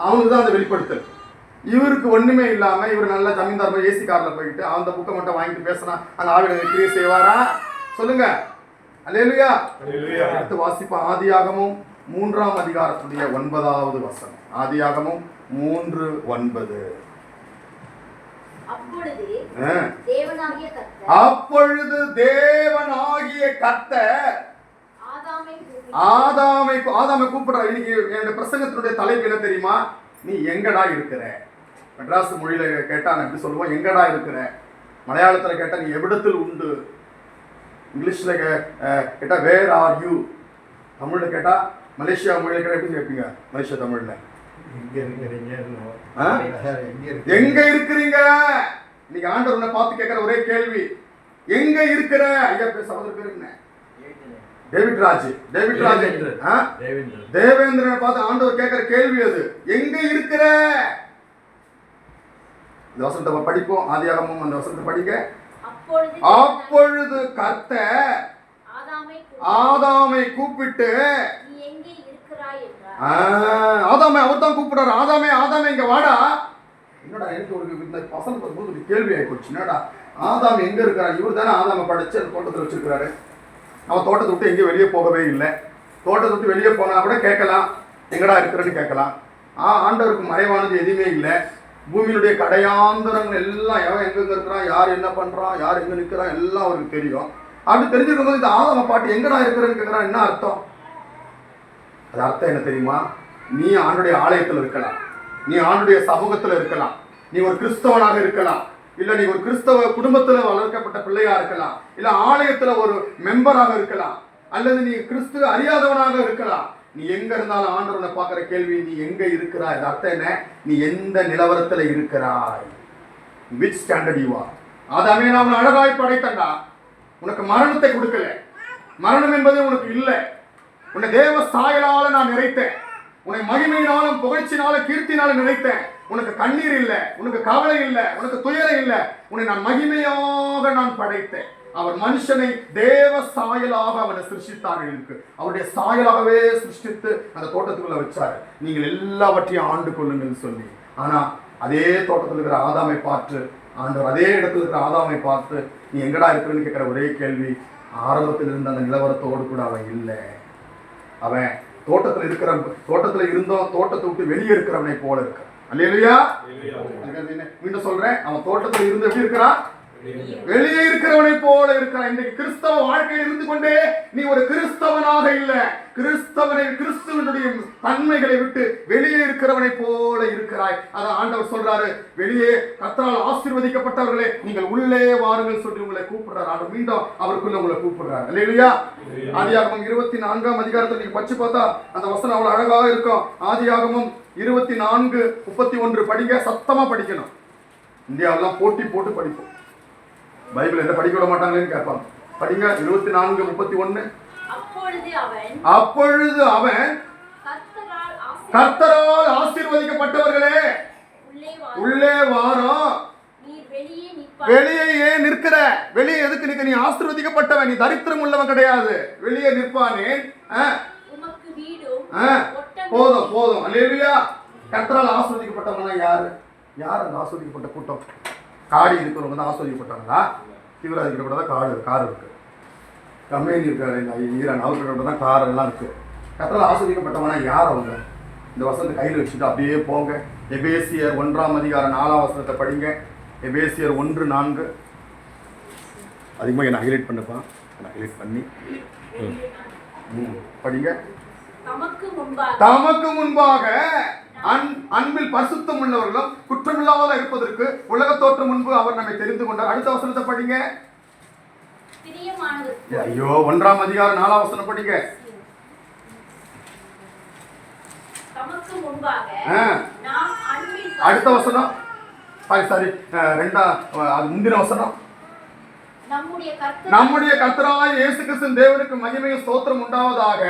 அவனுக்கு தான் அந்த வெளிப்படுத்தல். இவருக்கு ஒண்ணுமே இல்லாம இவர் நல்ல ஜமீன்தார் போய் ஏசி கார்ல போயிட்டு அந்த புக்கை மட்டும் வாங்கிட்டு பேசினா அந்த ஆவியானவர் கிரியை செய்வாரா? சொல்லுங்க. அல்லேலூயா. அடுத்து வாசிப்போம். ஆதியாகமம் 3ஆம் அதிகாரத்துடைய 9வது வசனம். ஆதியாகமம் 3:9. அப்பொழுது தேவனாகிய கர்த்தர் ஆதாமை கூப்பிடுறார். இன்னைக்கு என்னுடைய பிரசங்கத்தினுடைய தலைப்பு என்ன தெரியுமா? நீ எங்கடா இருக்கிற? மெட்ராஸ் மொழியில கேட்டா நான் எப்படி சொல்லுவோம்? எங்கடா இருக்கிற. மலையாளத்துல கேட்டா நீ எவ்விடத்தில் உண்டு. இங்கிலீஷ்ல கேட்டா வேர் ஆர் யூ. தமிழ்ல கேட்டா மலேசியா மொழியில கேட்டா எப்படி கேட்பீங்க? மலேசியா தமிழ்ல எங்க இருக்கிறீங்க? இன்னைக்கு ஆண்டவர் உன்னை பார்த்து கேட்கிற ஒரே கேள்வி, எங்க இருக்கிற? ஐயா பேர் சகோதர பேர் என்ன? தேவேந்திரனை பார்த்து ஆண்டவர் கேட்கிற கேள்வி அது, எங்க இருக்கிற? இந்த வசனத்தை படிப்போம். ஆதியாகமம் அந்த வசனத்தை படிங்க. அப்பொழுது கர்த்தர் ஆதாமை கூப்பிட்டு, ஆதாமே அவர் தான் கூப்பிடுறாரு. ஆதாமே ஆதாமே இங்க வாடா. என்னடா எனக்கு ஒரு இந்த பசங்க ஒரு கேள்வி ஆகி போச்சு. என்னடா ஆதாம் எங்க இருக்கிறார்? இவர் தானே ஆதாமை படிச்சு அந்த தோட்டத்தில் வச்சிருக்கிறாரு. அவன் தோட்டத்தை விட்டு எங்கேயும் வெளியே போகவே இல்லை. தோட்டத்தை விட்டு வெளியே போனா கூட கேட்கலாம், எங்கடா இருக்கிறன்னு கேட்கலாம். ஆண்டவருக்கு மறைவானது எதுவுமே இல்லை. பூமியினுடைய கடையாந்தரங்கள் எல்லாம் எவன் எங்கெங்க இருக்கிறான், யார் என்ன பண்றான், யார் எங்க நிற்கிறான் எல்லாம் அவருக்கு தெரியும். அப்படி தெரிஞ்சிருக்கும் போது இந்த ஆதாமை பாட்டு எங்கடா இருக்கிறன்னு கேட்கறான். என்ன அர்த்தம்? அது அர்த்தம் என்ன தெரியுமா? நீ ஆண்டுடைய ஆலயத்தில் இருக்கலாம், நீ ஆண்டுடைய சமூகத்தில் இருக்கலாம், நீ ஒரு கிறிஸ்தவனாக இருக்கலாம், இல்ல நீ ஒரு கிறிஸ்தவ குடும்பத்துல வளர்க்கப்பட்ட பிள்ளையா இருக்கலாம், இல்ல ஆலயத்துல ஒரு மெம்பராக இருக்கலாம், அல்லது நீ கிறிஸ்துவ அறியாதவனாக இருக்கலாம். நீ எங்க இருந்தாலும் ஆண்டவனை பார்க்கிற கேள்வி, நீ எங்க இருக்கிறாய்? அர்த்தம் என்ன? நீ எந்த நிலவரத்துல இருக்கிறாய்? Which standard you are? ஆதாமே நான் உன்னை அழகாய் படைத்தண்டா. உனக்கு மரணத்தை கொடுக்கல. மரணம் என்பது உனக்கு இல்லை. உன்னை தேவ சாயலால நான் நிறைத்தேன். உன்னை மகிமையினாலும் புகழ்ச்சினாலும் கீர்த்தினாலும் நிறைத்தேன். உனக்கு கண்ணீர் இல்லை, உனக்கு கவலை இல்லை, உனக்கு துயரம் இல்லை. உன்னை நான் மகிமையாக நான் படைத்தேன். அவர் மனுஷனை தேவ சாயலாக அவனை சிருஷ்டித்தார்கள் இருக்கு. அவருடைய சாயலாகவே சிருஷ்டித்து அந்த தோட்டத்துக்குள்ள வச்சாரு. நீங்கள் எல்லாவற்றையும் ஆண்டு கொள்ளுங்கள் சொல்லி. ஆனா அதே தோட்டத்தில் இருக்கிற ஆதாமை பார்த்து ஆண்டவர் அதே இடத்துல இருக்கிற ஆதாமை பார்த்து நீ எங்கடா இருக்கிறன்னு கேட்கிற ஒரே கேள்வி, ஆரம்பத்தில் இருந்த அந்த நிலவரத்தோடு கூட அவன் இல்லை. அவன் தோட்டத்தில் இருக்கிற தோட்டத்தில் இருந்தோம், தோட்டத்தை விட்டு வெளியே இருக்கிறவனை போல இருக்க. அல்லேலூயா. மீண்டும் சொல்றேன், அவன் தோட்டத்தில் இருந்து எப்படி இருக்கிறான்? வெளியே இருக்கிறவனை போல இருக்கிறான். இன்னைக்கு கிறிஸ்தவ வாழ்க்கையில் இருந்து கொண்டே நீ ஒரு கிறிஸ்தவனாக இல்ல, கிறிஸ்துவனுடைய தன்மைகளை விட்டு வெளியே இருக்கிறவனை போல இருக்கிறாய். அதான் ஆண்டவர் சொல்றாரு, வெளியே கர்த்தரால் ஆசீர்வதிக்கப்பட்டவர்களே நீங்கள் உள்ளே வாருங்கள் சொல்லி உங்களை கூப்பிடுறாரு. ஆண்டவர் மீண்டும் அவருக்குள்ள உங்களை கூப்பிடுறாரு. அல்லேலூயா. ஆதியாகமம் 24ஆம் அதிகாரத்தை நீங்க படிச்சு பார்த்தா அந்த வசனம் அவ்வளவு அழகாக இருக்கும். ஆதியாகமம் 24:31 படிங்க. சத்தமா படிக்கணும். இந்தியாவெல்லாம் போட்டி போட்டு படிப்போம். பைபிள் என்ன படிக்க விட மாட்டாங்களேன்னு கேட்பாங்க. படிங்க. 24:31. அப்பொழுது அவன் கர்த்தரால் ஆசீர்வதிக்கப்பட்டவர்களே உள்ளே வாரோம். வெளியே ஏன் நிற்கிற? வெளியே எதுக்கு நிற்க? நீ ஆசீர்வதிக்கப்பட்டவன், நீ தரித்திரம் உள்ளவன் கிடையாது. வெளியே நிற்பானே. போதும் போதும். அல்லேலூயா. கர்த்தரால் ஆசீர்வதிக்கப்பட்டவனா யாரு? யார் அந்த ஆசீர்வதிக்கப்பட்ட கூட்டம்? காடி இருக்கிறவங்க தான் ஆஸ்வதிக்கப்பட்டாங்களா? தீவிரவாதிகிட்ட கூட தான் கார் இருக்கு. கம்பெனி இருக்காரு ஈரான், அவர்கிட்ட தான் கார் எல்லாம் இருக்கு. கர்த்தரால் ஆஸ்வதிக்கப்பட்டவனா யார் அவங்க? இந்த வசனத்தை கையில் வச்சுட்டு அப்படியே போங்க. எபேசியர் 1ஆம் அதிகாரம் 4ஆம் வசனத்தை படிங்க. எபேசியர் 1:4. அதிகமாக என்ன ஹைலைட் பண்ணப்பா, நான் ஹைலைட் பண்ணி படிங்க. தமக்கு முன்பாக அன்பில் பரிசுத்தம் உள்ளவர்களும் குற்றமில்லாத இருப்பதற்கு உலக தோற்றம் முன்பு அவர் நம்மை தெரிந்து கொண்டார். அடுத்த வசனத்தை படிங்க. ஐயோ 1ஆம் அதிகாரம் 4ஆம் வசனம் படிங்க. அடுத்த வசனம் சாரி அது முந்தின வசனம். நம்முடைய கர்த்தராகிய இயேசு கிறிஸ்து தேவனுக்கு மகிமையும் ஸ்தோத்திரம் உண்டாவதாக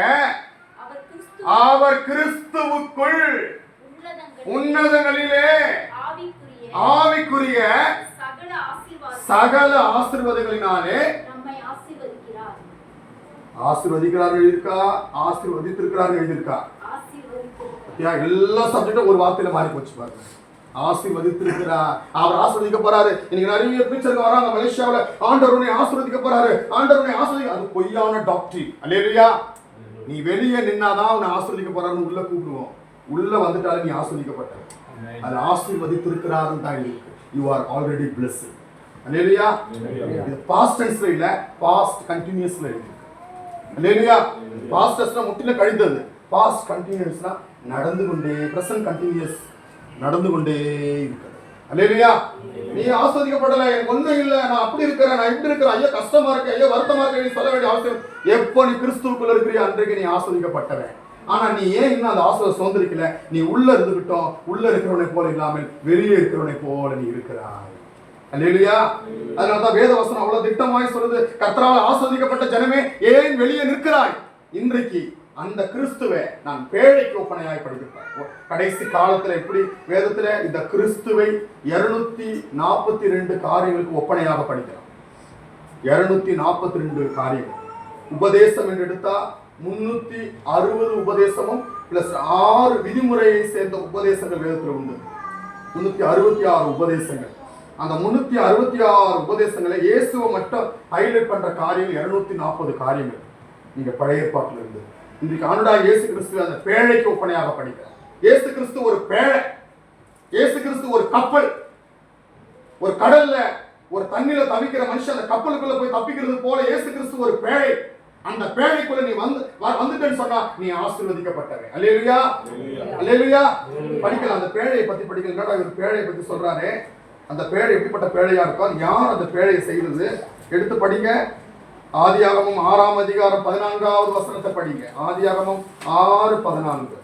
அவர் கிறிஸ்துவுக்குள் உன்னதங்களிலே ஆவிக்குரிய சகல ஆசீர்வாதங்களினாலே ஆசீர்வதிக்கிறார்கள் இருக்கா? ஆசீர்வதித்திருக்கிறார்கள் இருக்கா? எல்லா சப்ஜெக்டும் ஒரு வார்த்தையில மாறி போச்சு பாருங்க. ஆசீர்வதித்திருக்கிறார், அவர் ஆசீர்வதிக்க போறாரு. இன்னைக்கு நிறைய பிரீச்சர்ங்க வராங்க மலேசியாவுல, ஆண்டவர் உன்னை ஆசீர்வதிக்க போறாரு, ஆண்டவர் உன்னை ஆசீர்வதிக்க. அது பொய்யான டாக்டரின். அல்லேலூயா. நீ வெளியே நின்னாதான் உன்னை ஆசீர்வதிக்க போறாருன்னு உள்ள கூப்பிடுவோம். உள்ள வந்துட்டாலும் நீ ஆசீர்வதிக்கப்பட்ட. அது ஆசீர்வதித்திருக்கிறாருன்னு தான் இருக்கு. You are already blessed. அல்லேலூயா. இது பாஸ்ட் டென்ஸ்ல இல்ல, பாஸ்ட் கண்டினியூஸ்ல இருக்கு. அல்லேலூயா. பாஸ்ட் டென்ஸ்னா முற்றிலும் கழிந்தது, பாஸ்ட் கண்டினியூஸ்னா நடந்து கொண்டே, பிரசன்ட் கண்டினியூஸ் நடந்து கொண்டே இருக்கிறது. அல்லேலூயா. நீ ஆஸ்வதிக்கப்படல, எனக்கு ஒண்ணும் இல்லை, நான் அப்படி இருக்கிறேன், நான் இப்படி இருக்கிறேன், ஐயோ கஷ்டமா இருக்கு, ஐயோ வருத்தமா இருக்கு, நீ சொல்ல வேண்டிய அவசியம். எப்போ நீ கிறிஸ்துவுக்குள்ள இருக்கிறியா அன்றைக்கு நீ ஆஸ்வதிக்கப்பட்டவன். ஆனா நீ ஏன் இன்னும் அந்த ஆஸ்வதம் சுதந்திரிக்கல? நீ உள்ள இருந்துகிட்டோம், உள்ள இருக்கிறவனை போல இல்லாமல் வெளியே இருக்கிறவனை போல நீ இருக்கிறாய். அல்லேலூயா. அதனாலதான் வேத வசனம் அவ்வளவு திட்டமாய் சொல்லுது, கர்த்தரால் ஆஸ்வதிக்கப்பட்ட ஜனமே ஏன் வெளியே நிற்கிறாய்? இன்றைக்கு அந்த கிறிஸ்துவை நான் பேழைக்கு ஒப்பனையாய் படிக்கிறேன். கடைசி காலத்துல எப்படி வேதத்துல இந்த கிறிஸ்துவை 242 காரியங்களுக்கு ஒப்பனையாக படிக்கிறோம். 242 காரியங்கள். உபதேசம் என்று எடுத்தா 360 உபதேசமும் பிளஸ் 6 விதிமுறையை சேர்ந்த உபதேசங்கள் வேதத்துல உண்டு. 366 உபதேசங்கள். அந்த 366 உபதேசங்களை இயேசுவை மட்டும் ஹைலைட் பண்ற காரியம் 240 காரியங்கள் நீங்க பழைய ஏற்பாட்டில் இருந்து. இன்றைக்கு ஆண்டவராகிய இயேசு கிறிஸ்து அந்த பேழைக்கு ஒப்பனையாக படிக்கிறார். இயேசு கிறிஸ்து ஒரு பேழை, இயேசு கிறிஸ்து ஒரு கப்பல். ஒரு கடல்ல ஒரு தண்ணியில தவிக்கிற மனுஷன் அந்த கப்பலுக்குள்ள போய் தப்பிக்கிறது போல இயேசு கிறிஸ்து ஒரு பேழை. அந்த பேழைக்குள்ள நீ வந்துட்டேன்னு சொன்னா நீ ஆசீர்வதிக்கப்பட்டவன். அல்லேலூயா. அல்லேலூயா. படிக்கலாம், அந்த பேழையை பத்தி படிக்கலாம். இவர் பேழையை பத்தி சொல்றாரு. அந்த பேழை எப்படிப்பட்ட பேழையா இருக்கும், யார் அந்த பேழையை செய்யறது? எடுத்து படிங்க. ஆதியாகமம் 6ஆம் அதிகாரம் 14வது வசனத்தை படிங்க. ஆதியாகமம் 6:14.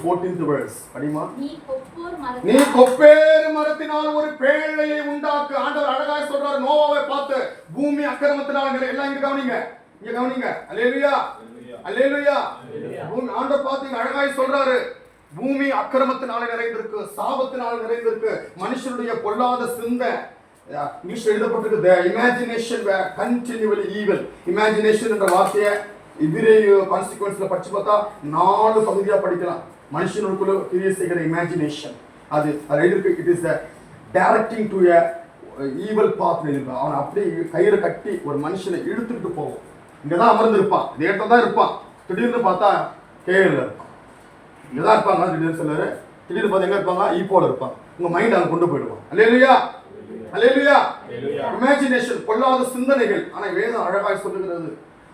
14th verse படிமா. நீ கொப்பேறு மரத்தினால் ஒரு பேழையை உண்டாக்கு. ஆண்டவர் அழகாய் சொல்றாரு நோவாவை பார்த்து, பூமி அக்கிரமத்தினால் எல்லாம் இங்க கவனிங்க, இங்க கவனிங்க. அல்லேலூயா. அல்லேலூயா. பூமி ஆண்டவர் பார்த்து அழகாய் சொல்றாரு, பூமி அக்கிரமத்தினால நிறைந்திருக்கு, சாபத்தினால நிறைந்திருக்கு, மனுஷனுடைய பொல்லாத சிந்தை. இங்கிலீஷ் எழுதப்பட்டிருக்கு, the imagination were continually evil. Imagination என்ற வார்த்தையை இபிரேய கான்சிக்வன்ஸ்ல படிச்சு பார்த்தா 4 பகுதியா படிக்கலாம். மனுஷனுக்குள்ள கிரியை செய்கிற இமேஜினேஷன் அது எழுதிருக்கு. It is directing to a evil path எழுதிருக்கான். அவன் அப்படி கயிறு கட்டி ஒரு மனுஷனை இழுத்துக்கிட்டு போவோம். இங்கதான் அமர்ந்திருப்பான், இந்த இடத்துல தான் இருப்பான். திடீர்னு பார்த்தா கேள்ல இருப்பான், இங்கதான் இருப்பாங்க. திடீர்னு சொல்லுவாரு, திடீர்னு பார்த்து எங்க இருப்பாங்க, ஈப்போல இருப்பாங்க. உங்க மைண்ட் அங்க கொண்டு போயிடுவான். அல்லேலூயா. அல்லேலூயா. இமேஜினேஷன், பொல்லாத சிந்தனைகள். ஆனா வேதம் அழகாய் சொல்லுகிறது,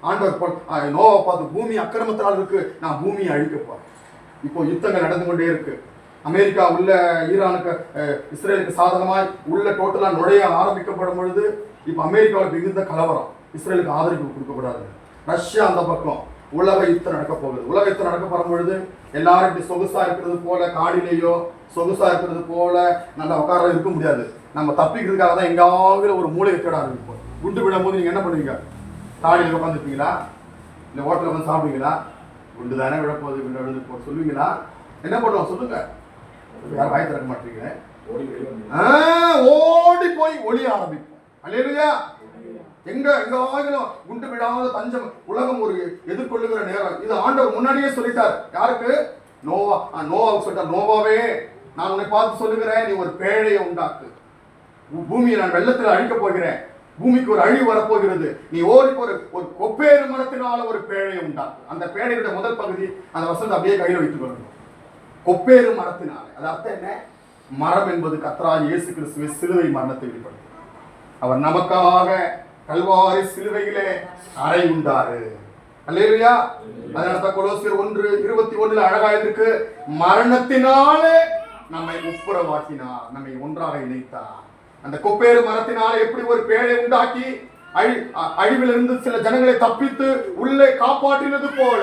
ஆண்டவர் நோவா பார்த்து, பூமி அக்கிரமத்தினால் இருக்கு, நான் பூமியை அழிக்க போறேன். இப்போ யுத்தங்கள் நடந்து கொண்டே இருக்கு. அமெரிக்கா உள்ள ஈரானுக்கு இஸ்ரேலுக்கு சாதகமாய் உள்ள டோட்டலா நுழைய ஆரம்பிக்கப்படும் பொழுது இப்போ அமெரிக்காவுக்கு மிகுந்த கலவரம். இஸ்ரேலுக்கு ஆதரவு கொடுக்கக்கூடாது. ரஷ்யா அந்த பக்கம் உலக யுத்தம் நடக்க போகுது. உலக யுத்தம் நடக்க போகும் பொழுது எல்லாரும் இப்படி சொகுசா இருக்கிறது போல, காடிலேயோ சொகுசா இருக்கிறது போல நல்லா உட்கார இருக்க முடியாது. நம்ம தப்பிக்கிறதுக்காக தான் எங்காவது ஒரு மூளை தேட ஆரம்பிப்போம். குண்டு விடும் போது நீங்க என்ன பண்ணுவீங்க? காடியில் உட்காந்துருப்பீங்களா, இல்லை ஹோட்டலில் வந்து சாப்பிடுவீங்களா? குண்டு தானே விழப்போகுது, குண்டு விழுந்து போ சொல்லுவீங்களா? என்ன பண்ணுவோம் சொல்லுங்க? யாரும் வாய் திறக்க மாட்டீங்க. ஓடி போய் ஒளிய ஆரம்பிப்போம். அல்லேலூயா. எங்க ஆகிலும் குண்டு விடாத தஞ்சம் உலகம் ஒரு எதிர்கொள்ளுகிற நேரம். இது ஆண்டவர் முன்னாடியே சொல்லிட்டார். யாருக்கு? நோவாவுக்கு சொல்லிட்டார், நோவாவே நான் உன்னை பார்த்து சொல்லுகிறேன், நீ ஒரு பேழையை உண்டாக்கு. பூமியை நான் வெள்ளத்தில் அழிக்க போகிறேன், பூமிக்கு ஒரு அழிவு வரப்போகிறது. நீ ஓடி ஒரு கொப்பேறு மரத்தினால ஒரு பேழையை உண்டாக்கு. அந்த பேழையுடைய முதல் பகுதி அந்த வசனத்தை அப்படியே கையில் வைத்துக் கொள்ளணும். கொப்பேறு மரத்தினால, அது அர்த்தம் என்ன? மரம் என்பது கர்த்தராகிய இயேசு கிறிஸ்துவின் சிலுவை மரணத்தை வெளிப்படுத்தும். அவர் நமக்காக கல்வாரி சிலுவையிலே அறை உண்டாரு. அல்லேலூயா. அதனால கொலோசியர் 1:21 அழகா இருக்கு, மரணத்தினாலே நம்மை ஒப்புரவாக்கினார், நம்மை ஒன்றாக இணைத்தார். அந்த கொப்பேறு மரத்தினால எப்படி ஒரு பேழை உண்டாக்கி அழிவிலிருந்து சில ஜனங்களை தப்பித்து உள்ளே காப்பாற்றினது போல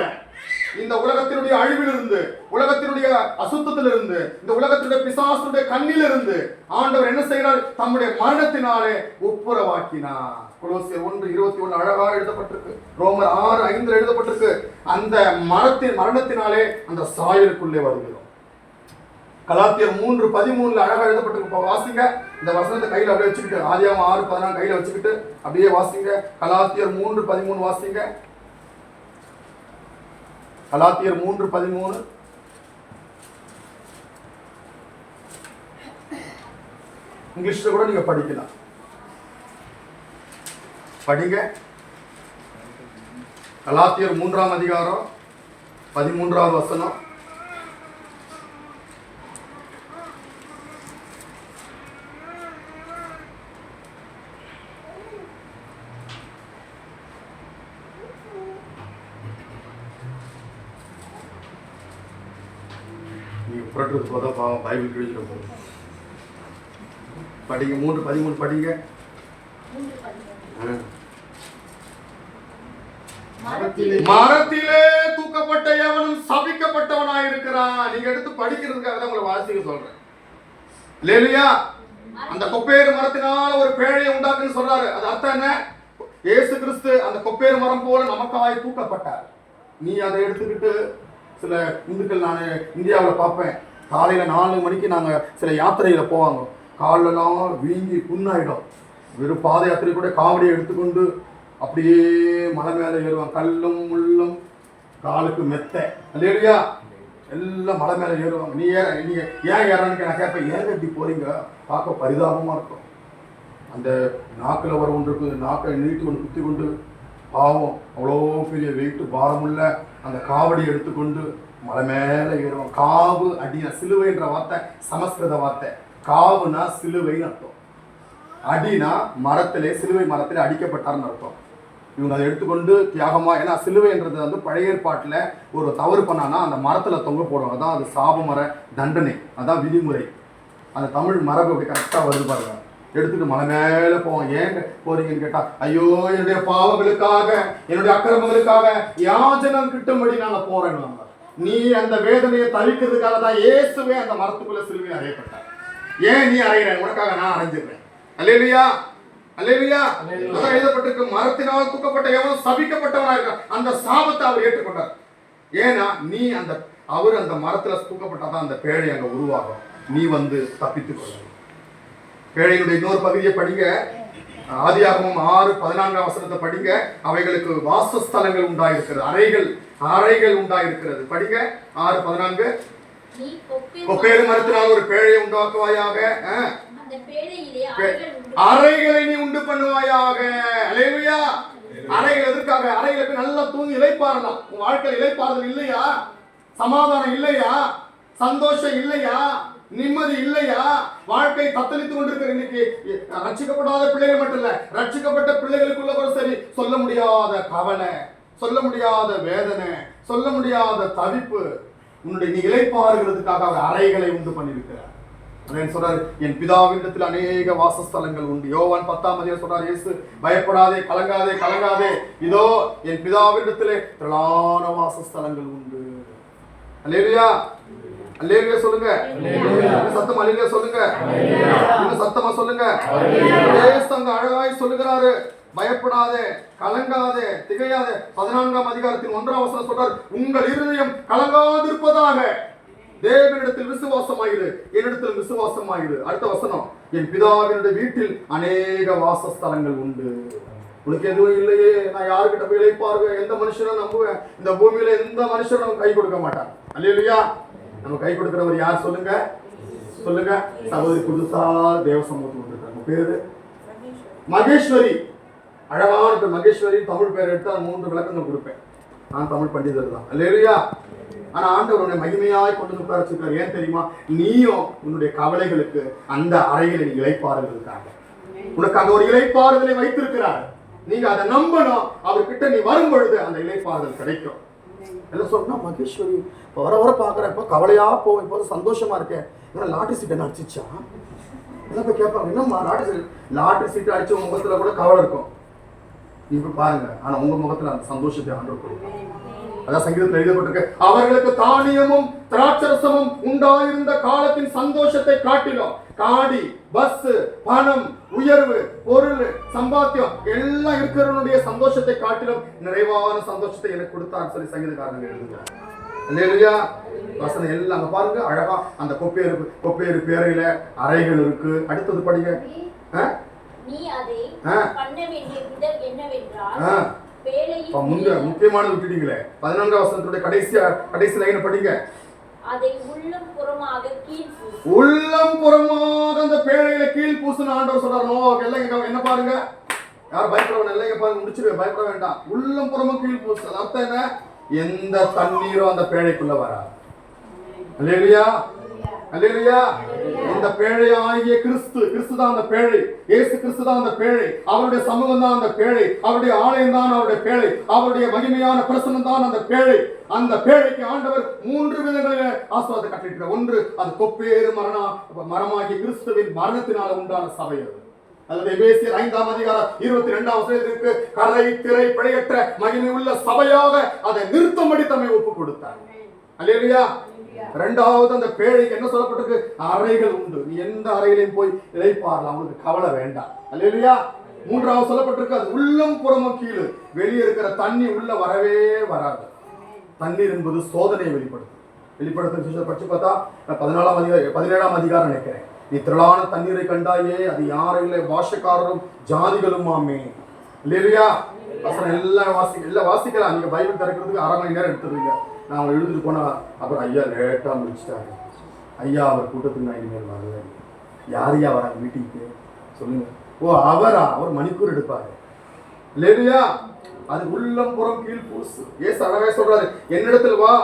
இந்த உலகத்தினுடைய அழிவிலிருந்து, உலகத்தினுடைய அசுத்தத்திலிருந்து, இந்த உலகத்தினுடைய பிசாசுடைய கண்ணிலிருந்து ஆண்டவர் என்ன செய்கிறார்? தம்முடைய மரணத்தினாலே ஒப்புரவாக்கினார். கொலோசியர் 1:21 அழகாக எழுதப்பட்டிருக்கு. ரோமர் 6:5 எழுதப்பட்டிருக்கு. அந்த மரணத்தினாலே அந்த சாயலுக்குள்ளே வருகிறோம். கலாத்தியர் 3:13 அழகா எழுதப்பட்டிருக்கு. வாசிங்க. இந்த வசனத்தை கையில அப்படியே வச்சுக்கிட்டு, ஆதியாகமம் 6:14 கையில வச்சுக்கிட்டு அப்படியே வாசிங்க. கலாத்தியர் 3:13 வாசிங்க. கலாத்தியர் 3:13. இங்கிலீஷ்ல கூட நீங்க படிக்கலாம். படிங்க. கலாத்தியர் 3ஆம் அதிகாரம் 13வது வசனம். நீங்க புரட்டுறது போதா பாவம் பைபிள் கிழிச்சிட போகுது. படிங்க. 3:13 படிங்க. மரத்திலே தூக்கப்பட்ட எவனும் சபிக்கப்பட்டவனாயிருக்கிறான். நீங்க எடுத்து படிக்கிறதுக்காக தான் உங்களை வாசிக்க சொல்றேன். இல்லையா? அந்த கொப்பேறு மரத்தினால ஒரு பேழையை உண்டாக்குன்னு சொல்றாரு. அது அர்த்தம் என்ன? இயேசு கிறிஸ்து அந்த கொப்பேறு மரம் போல நமக்காய் தூக்கப்பட்டார். நீ அதை எடுத்துக்கிட்டு சில இந்துக்கள், நான் இந்தியாவில் பார்ப்பேன், காலையில் 4 மணிக்கு நாங்கள் சில யாத்திரையில் போவாங்க. காலெல்லாம் வீங்கி புண்ணாயிடும். வெறும் பாத யாத்திரை கூட காவடியை எடுத்துக்கொண்டு அப்படியே மலை மேலே ஏறுவாங்க. கல்லும் முள்ளும் காலுக்கு மெத்த இல்லையா, எல்லாம் மலை மேலே ஏறுவாங்க. நீங்க ஏன் ஏறான்னு நான் கேட்பேன். ஏன் இப்படி போறீங்க? பார்க்க பரிதாபமாக இருக்கும். அந்த நாக்கில் வர ஒன்று இருக்குது, நாக்கை நீட்டு ஒன்று குத்தி கொண்டு பாவம் அவ்வளோ பெரிய வெயிட்டு பாரமுள்ள அந்த காவடி எடுத்துக்கொண்டு மலை மேலே ஏறுவோம். காவு அடினா, சிலுவைன்ற வார்த்தை சமஸ்கிருத வார்த்தை. காவுனா சிலுவைன்னு அர்த்தம். அடினா மரத்திலே, சிலுவை மரத்திலே அடிக்கப்பட்டார்னு அர்த்தம். இவங்க அதை எடுத்துக்கொண்டு தியாகமா, ஏன்னா சிலுவைன்றது வந்து பழைய ஏற்பாட்டில் ஒரு தவறு பண்ணானா அந்த மரத்தில் தொங்க போடுவாங்க. அதான் அது சாபமர தண்டனை, அதான் விதிமுறை. அந்த தமிழ் மரபு அப்படி கரெக்டாக வருது பாருங்க. எடுத்துட்டு மலை மேலே போவோம். ஏன் போறீங்கன்னு கேட்டா, ஐயோ என்னுடைய பாவங்களுக்காக, என்னுடைய அக்கிரமங்களுக்காக யாஜனம் கிட்டும்படி நாங்கள் போறேன். நீ அந்த வேதனையை தவிக்கிறதுக்காக தான் இயேசுவே அந்த மரத்துக்குள்ள சிலுவையில் அறையப்பட்டார். ஏன் நீ அறையிற? உனக்காக நான் அறைஞ்சிடுறேன். அல்லேலூயா, அல்லேலூயா. அதான் எழுதப்பட்டிருக்கு, மரத்தினால் தூக்கப்பட்ட எவனும் சபிக்கப்பட்டவனா இருக்கான். அந்த சாபத்தை அவர் ஏற்றுக்கொண்டார். ஏன்னா நீ அவர் அந்த மரத்துல தூக்கப்பட்டாதான் அந்த பேழை அங்க உருவாகும். நீ வந்து தப்பித்துக் கொள்ள. பேழையினுடைய இன்னொரு பகுதியை படிங்க. ஆதியாகமம் 6:14 வசனத்தை படிங்க. அவைகளுக்கு வாசஸ்தலங்கள் உண்டாயிருக்கிறது, அறைகள் உண்டாயிருக்கிறது. படிங்க. 6:14. கொப்பேறு மரத்தினால் ஒரு பேழையை உண்டாக்குவாயாக, அறைகளை நீ உண்டு பண்ணுவாயாக. அல்லேலூயா. அறைகள் எதற்காக? அறைகளுக்கு நல்லா தூங்கி இளைப்பாறலாம். உன் வாழ்க்கையில் இளைப்பாறுதல் இல்லையா? சமாதானம் இல்லையா? சந்தோஷம் இல்லையா? நிம்மதி இல்லையா? வாழ்க்கை தத்தளித்து கொண்டிருக்கிற இன்னைக்கு ரட்சிக்கப்படாத பிள்ளைகள் மட்டும் இல்ல, ரட்சிக்கப்பட்ட பிள்ளைகளுக்குள்ள கூட சரி, சொல்ல முடியாத கவலை, சொல்ல முடியாத வேதனை, சொல்ல முடியாத தவிப்பு. உன்னுடைய நீ இளைப்பாறுகிறதுக்காக அவர் அறைகளை உண்டு பண்ணியிருக்கிறார். சொல்றாரு, என் பிதாவினிடத்தில் அநேக வாசஸ்தலங்கள் உண்டு. யோவான் 10ஆம் அதிகாரம் சொல்றாரு, இயேசு, பயப்படாதே, கலங்காதே, இதோ என் பிதாவினிடத்திலே திரளான வாசஸ்தலங்கள் உண்டு. அல்லேலூயா, அல்லேலூயா சொல்லுங்க. சத்தமா அல்லேலூயா சொல்லுங்க. சத்தமா சொல்லுங்க. இயேசு அங்க அழகாய் சொல்லுகிறாரு, பயப்படாதே, கலங்காதே, திகையாதே. 14ஆம் அதிகாரத்தின் 1ஆம் வசனம் சொல்றாரு, உங்கள் இருதயம் கலங்காதிருப்பதாக தேவனிடத்தில் விசுவாசமாயிரு, என்னிடத்தில் விசுவாசமாயிரு. அடுத்த வசனம், என் பிதாவினுடைய வீட்டில் அநேக வாசஸ்தலங்கள் உண்டு. உனக்கு எதுவும் இல்லையே, நான் யாருக்கிட்ட போய் இளைப்பாருவேன்? எந்த மனுஷனும் நம்புவேன்? இந்த பூமியில எந்த மனுஷனும் கை கொடுக்க மாட்டான். அல்லேலூயா. நம்ம கை கொடுக்கிறவர் யார் சொல்லுங்க? சொல்லுங்க. சகோதரி புதுசா தேவ சமூகத்துக்கு வந்திருக்காங்க. பேரு மகேஸ்வரி. அழகான மகேஸ்வரி. தமிழ் பேர் எடுத்தா 3 விளக்கங்கள் கொடுப்பேன். நான் தமிழ் பண்டிதர் தான். அல்லேலூயா. ஆனா ஆண்டவர் உன்னை மகிமையாய் கொண்டு உட்கார வச்சிருக்காரு. ஏன் தெரியுமா? நீயும் உன்னுடைய கவலைகளுக்கு அந்த அறையில நீ இளைப்பாறுதலுக்காக உனக்கு அந்த ஒரு இளைப்பாறுதலை வைத்திருக்கிறார். நீங்க அதை நம்பணும். அவர்கிட்ட நீ வரும் பொழுது அந்த இளைப்பாறுதல் கிடைக்கும். எல்லாம் சொன்னா, மகேஸ்வரி வர வர பாக்குறேன், இப்போ கவலையா போவோம், இப்போ சந்தோஷமா இருக்கேன். ஏன்னா லாட்டரி சீட்டை என்ன அடிச்சிச்சா? எல்லாம் போய் கேட்பாங்க, என்னம்மா லாட்டரி சீட்டை அடிச்ச உங்க முகத்துல கூட கவலை இருக்கும். நீங்க பாருங்க, ஆனா உங்க முகத்துல அந்த சந்தோஷத்தை ஆண்டவர் கொடுக்கும். அதான் சங்கீதத்தில் எழுதப்பட்டிருக்கு, அவர்களுக்கு தானியமும் திராட்சரசமும் உண்டாயிருந்த காலத்தின் சந்தோஷத்தை காட்டிலும் காடி, பஸ், பணம், உயர்வு, பொருள், சம்பாத்தியம் எல்லாம் இருக்கிறவனுடைய சந்தோஷத்தை காட்டிலும் நிறைவான சந்தோஷத்தை எனக்கு கொடுத்தான்னு சொல்லி சங்கீதக்காரங்க எழுதுகிறார். அல்லேலூயா. வசனம் எல்லாம் அங்க பாருங்க, அழகா அந்த கொப்பேறு பேரையில அறைகள் இருக்கு. அடுத்தது படிங்க. நீ அதை பண்ண வேண்டிய விதம் என்னவென்றால் முக்கியமானது விட்டுட்டீங்களே. 14ஆம் வசனத்துடைய கடைசி லைனை படிங்க. அதை உள்ளம் புறமாக கீழ் பூசு. உள்ளம் புறமாக அந்த பேழையில கீழ் பூசுன்னு ஆண்டவர் சொல்றாரு. நோவாவுக்கு எல்லாம் என்ன பாருங்க, யாரும் பயப்பட இல்லைங்க பாருங்க, முடிச்சிருவேன், பயப்பட வேண்டாம். உள்ளம் புறமாக கீழ் பூசு அர்த்தம் என்ன? எந்த தண்ணீரும் அந்த பேழைக்குள்ள வராது. அல்லேலூயா, அல்லேலூயா. இந்த பேழை ஆகிய கிறிஸ்து தான் அந்த பேழை. இயேசு கிறிஸ்து தான் அந்த பேழை. அவருடைய சமூகம் தான் அந்த பேழை. அவருடைய ஆலயம் தான் அவருடைய பேழை. அவருடைய மகிமையான பிரசனம் தான் அந்த பேழை. அந்த பேழைக்கு ஆண்டவர் 3 விதங்களில் ஆசீர்வாதத்தை கட்டியிருக்கிறார். ஒன்று, அது கொப்பேறு மரமாகிய கிறிஸ்துவின் மரணத்தினால் உண்டான சபை. அது எபேசியர் 5ஆம் அதிகாரம் 22ஆம் வசனத்திற்கு கரை திரை பிழையற்ற மகிமை உள்ள சபையாக அதை நிறுத்தும்படி தம்மை ஒப்பு கொடுத்தார். அல்லேலூயா. இரண்டாவது, அந்த பேழைக்கு என்ன சொல்லப்பட்டிருக்கு? அறைகள் உண்டு. நீ எந்த அறையிலையும் போய் இளைப்பாறலாம், உங்களுக்கு கவலை வேண்டாம். அல்லேலூயா. மூன்றாவது சொல்லப்பட்டிருக்கு, அது உள்ளம் புறமும் கீழே. வெளியே இருக்கிற தண்ணி உள்ள வரவே வராது. தண்ணீர் என்பது சோதனையை வெளிப்படுத்தும். படிச்சு பார்த்தா 17ஆம் அதிகாரம் நினைக்கிறேன். நீ திரளான தண்ணீரை கண்டாயே, அது யாரும் இல்லை, பாஷக்காரரும் ஜாதிகளுமாமே. இல்லையா? எல்லாம் வாசிக்கலாம். நீங்க பைபிள் திறக்கிறதுக்கு 1/2 மணி நேரம் எடுத்துருவீங்க. நான் எழுதிட்டு போனா அப்புறம் ஐயா லேட்டா முடிச்சிட்டாரு, ஐயா அவர் கூட்டத்துக்கு நான் இனிமேல் வருவேன். யாரையா வராங்க மீட்டிங்க்கு சொல்லுங்க. ஓ அவரா? அவர் மணிக்கூர் எடுப்பாரு. இல்லையா? அது உள்ளம் புறம் கீழ் பூசு. ஏசு அழகா சொல்றாரு, என்னிடத்தில் வா,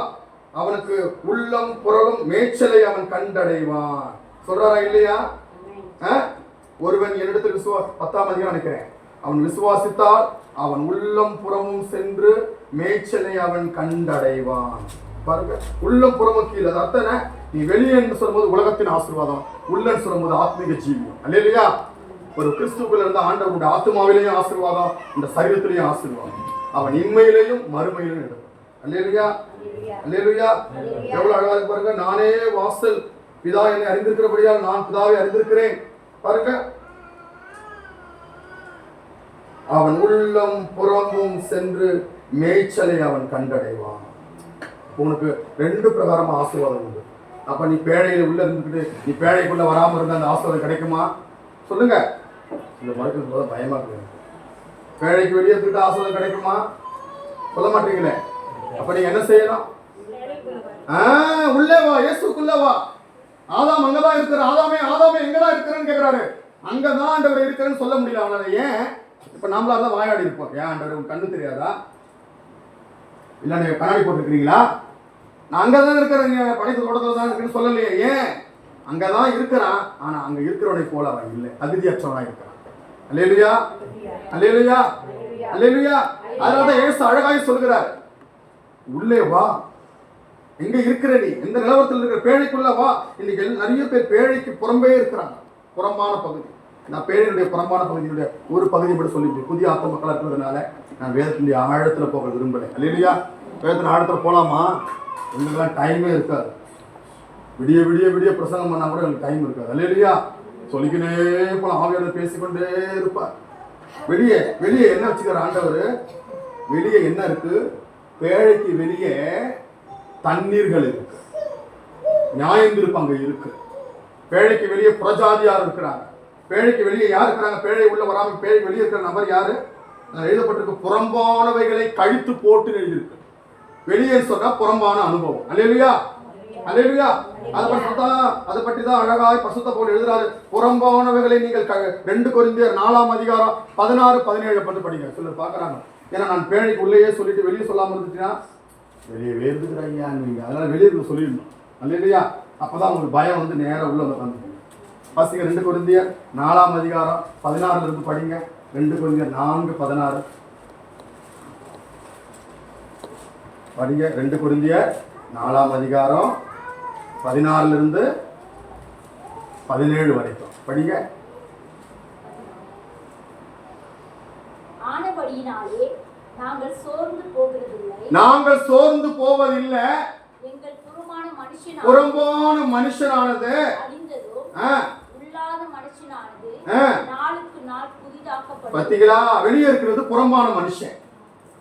அவனுக்கு உள்ளம் புறம் மேய்ச்சலை அவன் கண்டடைவான் சொல்றாரா இல்லையா? ஒருவன் என்னிடத்தில் 10ஆம் அதிகாரம் நினைக்கிறேன், அவன் விசுவாசித்தால் அவன் உள்ளம் புறமும் சென்று மேய்ச்சலை அவன் கண்டடைவான். பாருங்க, உள்ளம் புறமும் கீழே. அது அர்த்தம், நீ வெளியே என்று சொல்லும்போது உலகத்தின் ஆசீர்வாதம், உள்ளன்னு சொல்லும்போது ஆத்மீக ஜீவியம். அல்லேலூயா. ஒரு கிறிஸ்துக்குள்ள இருந்த ஆண்டவருடைய ஆத்மாவிலேயும் ஆசீர்வாதம், இந்த சரீரத்திலேயும் ஆசீர்வாதம். அவன் இன்மையிலேயும் மறுமையிலும் எடுப்பான். அல்லேலூயா, அல்லேலூயா. எவ்வளவு அழகா இருக்கு பாருங்க. நானே வாசல், பிதா என்னை அறிந்திருக்கிறபடியால் நான் பிதாவை அறிந்திருக்கிறேன். பாருங்க, அவன் உள்ளம் புறமும் சென்று மேய்ச்சலை அவன் கண்டடைவான். உனக்கு 2 பிரகாரமா ஆசீர்வாதம் உண்டு. அப்ப நீ பேழையில உள்ள இருந்துக்கிட்டு நீ பேழைக்குள்ள வராம இருந்த அந்த ஆசீர்வாதம் கிடைக்குமா? சொல்லுங்க. இந்த மறுக்கிறது போல பயமா இருக்கு. பேழைக்கு வெளியே இருந்துட்டு ஆசீர்வாதம் கிடைக்குமா? சொல்ல மாட்டீங்களே. அப்ப நீங்க என்ன செய்யணும்? உள்ளே வா, இயேசுக்குள்ள வா. ஆதாம் அங்கதான் இருக்கிற. ஆதாமே எங்கதான் இருக்கிறேன்னு கேட்கிறாரு. அங்கதான் ஆண்டவர் இருக்கிறேன்னு சொல்ல முடியல அவனால. ஏன்? இப்ப நம்மளா தான் வாயாடி இருப்போம். ஏன் ஆண்டவர் உங்களுக்கு கண்ணு தெரியாதா? இல்ல நீங்க கண்ணாடி போட்டுருக்கீங்களா? நான் அங்கதான் இருக்கிறேன், படைத்த தோட்டத்தில் தான் இருக்குன்னு சொல்லலையே. ஏன்? அங்கதான் இருக்கிறான். ஆனா அங்க இருக்கிறவனை போல அவன் இல்லை, தகுதியற்றவனா இருக்கிறான். அல்லேலூயா, அல்லேலூயா, அல்லேலூயா. அதனாலதான் இயேசு அழகாய் சொல்கிறார், உள்ளே வா. எங்க இருக்கிற நீ? எந்த நிலவரத்தில் இருக்கிற? பேழைக்குள்ள வா. இன்னைக்கு நிறைய பேர் பேழைக்கு புறம்பே இருக்கிறாங்க. புறம்பான பகுதி. நான் பேழையினுடைய புறம்பான பகுதியினுடைய ஒரு பகுதியை மட்டும் சொல்லிட்டு, புதிய ஆத்த மக்களாக இருக்கிறதுனால நான் வேதத்தினுடைய ஆழத்துல போக விரும்பலை. அல்லேலூயா. வேதத்தின் ஆழத்துல போலாமா? எங்களுக்கெல்லாம் டைமே இருக்காது. விடிய விடிய விடிய பிரசங்கம் பண்ணா கூட எனக்கு டைம் இருக்காது. அல்லேலூயா. சொல்லிக்கினே போல ஆவியாளர் பேசிக்கொண்டே இருப்பார். வெளியே வெளியே என்ன வச்சுக்கிற ஆண்டவர்? வெளியே என்ன இருக்கு? பேழைக்கு வெளியே தண்ணீர்கள் இருக்கு, நியாயம் அங்க இருக்கு. பேழைக்கு வெளியே புறஜாதியார் இருக்கிறாங்க. பேழைக்கு வெளியே யார் இருக்கிறாங்க? பேழை உள்ள வராம பேழை வெளியே இருக்கிற நபர் யாரு? எழுதப்பட்டிருக்கு, புறம்பானவைகளை கழித்து போட்டு எழுதியிருக்கு. வெளியே சொன்னா புறம்பான அனுபவம். அல்லேலூயா, அல்லேலூயா. அதை பற்றி தான் அழகாய் பரிசுத்த பவுல் எழுதுறாரு. புறம்பானவைகளை நீங்கள் 2 கொரிந்தியர் 4ஆம் அதிகாரம் 16, 17 பற்றி படிங்க. சிலர் பாக்குறாங்க, ஏன்னா நான் பேழைக்கு உள்ளேயே சொல்லிட்டு வெளியே சொல்லாம இருந்துச்சுன்னா வெளியே வேறுதுங்கிறாங்க. அதனால வெளியே சொல்லிடணும். அல்லேலூயா. அப்பதான் உங்களுக்கு பயம் வந்து நேரம் உள்ள வந்து வாசிங்க. 2 கொரிந்தியர் 4ஆம் அதிகாரம் 16 இருந்து படிங்க. 2 கொரிந்தியர் 4:16 படிங்க. 2 கொரிந்தியர் 4ஆம் அதிகாரம் 16 இருந்து 17 வரைக்கும் படிங்க. ஆனபடியினாலே நாங்கள் சோர்ந்து போவதில்லை. எங்கள் புறம்பான மனுஷனானது பத்திகளா வெளியே இருக்கிறது புறம்பான மனுஷன்.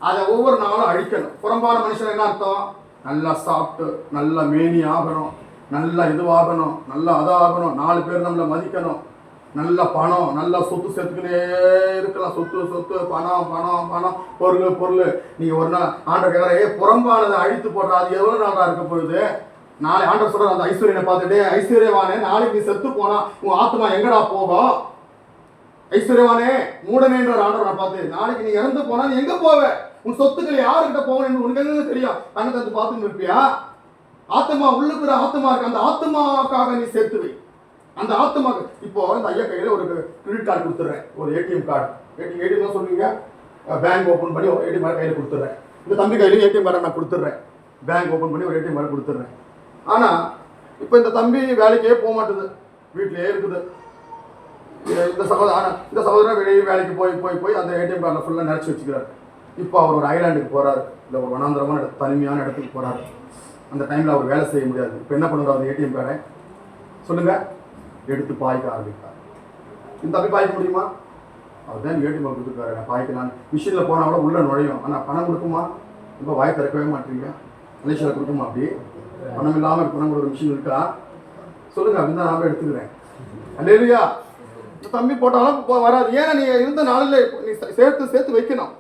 அதை ஒவ்வொரு நாளும் அழிக்கணும். புறம்பான மனுஷன் என்ன அர்த்தம்? நல்லா சாப்பிட்டு நல்லா மேனி ஆகணும், நல்லா இதுவாகணும், நல்லா அதாகணும், 4 பேர் நம்மளை மதிக்கணும், நல்ல பணம், நல்ல சொத்து சேர்த்துக்கினே இருக்கலாம். சொத்து பணம் பணம் பணம் பொருள். நீங்கள் ஒரு நாள் ஆண்டவர் கேட்குற புறம்பானதை அழித்து போடுற, அது எவ்வளோ நாளாக இருக்க போகுது? நாளை ஆண்டவர் சொல்கிற அந்த ஐஸ்வர்யனை பார்த்துட்டு, ஐஸ்வர்யவானே நாளைக்கு நீ செத்து போனா உன் ஆத்மா எங்கடா போகும்? ஐஸ்வர்யவானே மூடனேன்ற ஆண்டவரை பார்த்து, நாளைக்கு நீ இறந்து போனா நீ எங்கே போவ? உன் சொத்துக்கள் யாருக்கிட்ட போகணும்னு உனக்கு எங்க தெரியும்? கண்ணை தந்து பார்த்துன்னு இருப்பியா? ஆத்மா உள்ளுக்குற ஆத்மா இருக்கு, அந்த ஆத்மாக்காக நீ சேர்த்து வை. அந்த ஆத்மாக்கு இப்போ இந்த ஐயா கையில் ஒரு கிரெடிட் கார்டு கொடுத்துட்றேன், ஒரு ஏடிஎம் கார்டு. ஏடிஎம் தான் சொல்லுவீங்க, பேங்க் ஓப்பன் பண்ணி ஒரு ஏடிஎம் கார்டு கையில் கொடுத்துட்றேன். இந்த தம்பி கையிலையும் ஏடிஎம் கார்டை நான் கொடுத்துட்றேன், பேங்க் ஓப்பன் பண்ணி ஒரு ஏடிஎம் கார்டு கொடுத்துட்றேன். ஆனால் இப்போ இந்த தம்பி வேலைக்கே போக மாட்டுது, வீட்டிலே இருக்குது. இந்த சகோதரன் வெளியே வேலைக்கு போய் அந்த ஏடிஎம் கார்டில் ஃபுல்லாக நினச்சி வச்சுக்கிறார். இப்போ அவர் ஒரு ஐலாண்டுக்கு போகிறாரு, இல்லை ஒரு வனாந்திரமான தனிமையான இடத்துக்கு போகிறாரு. அந்த டைமில் அவர் வேலை செய்ய முடியாது. இப்போ என்ன பண்ணுறாரு? அந்த ஏடிஎம் கார்டை சொல்லுங்கள் எடுத்து பாய்க்க ஆரம்பிப்பார். இந்த தம்பி பாய்க்க முடியுமா? அவர் தான் ஏடிஎம் கார்டு கொடுத்துருக்காரு, நான் பாய்க்கலாம். மிஷினில் போனால் கூட உள்ளே நுழையும், ஆனால் பணம் கொடுக்குமா? இப்போ வாய் திறக்கவே மாட்டீங்க. மலேசியாவில் கொடுக்குமா? அப்படி பணம் இல்லாமல் பணம் கொடுக்குற மிஷின் இருக்கா? சொல்லுங்கள், அப்படின்னு தான் நான் எடுத்துக்கிறேன். அல்லேலூயா. இந்த தம்பி போட்டாலும் வராது. ஏன்னா நீ இருந்த நாளில் நீ சேர்த்து வைக்கணும்.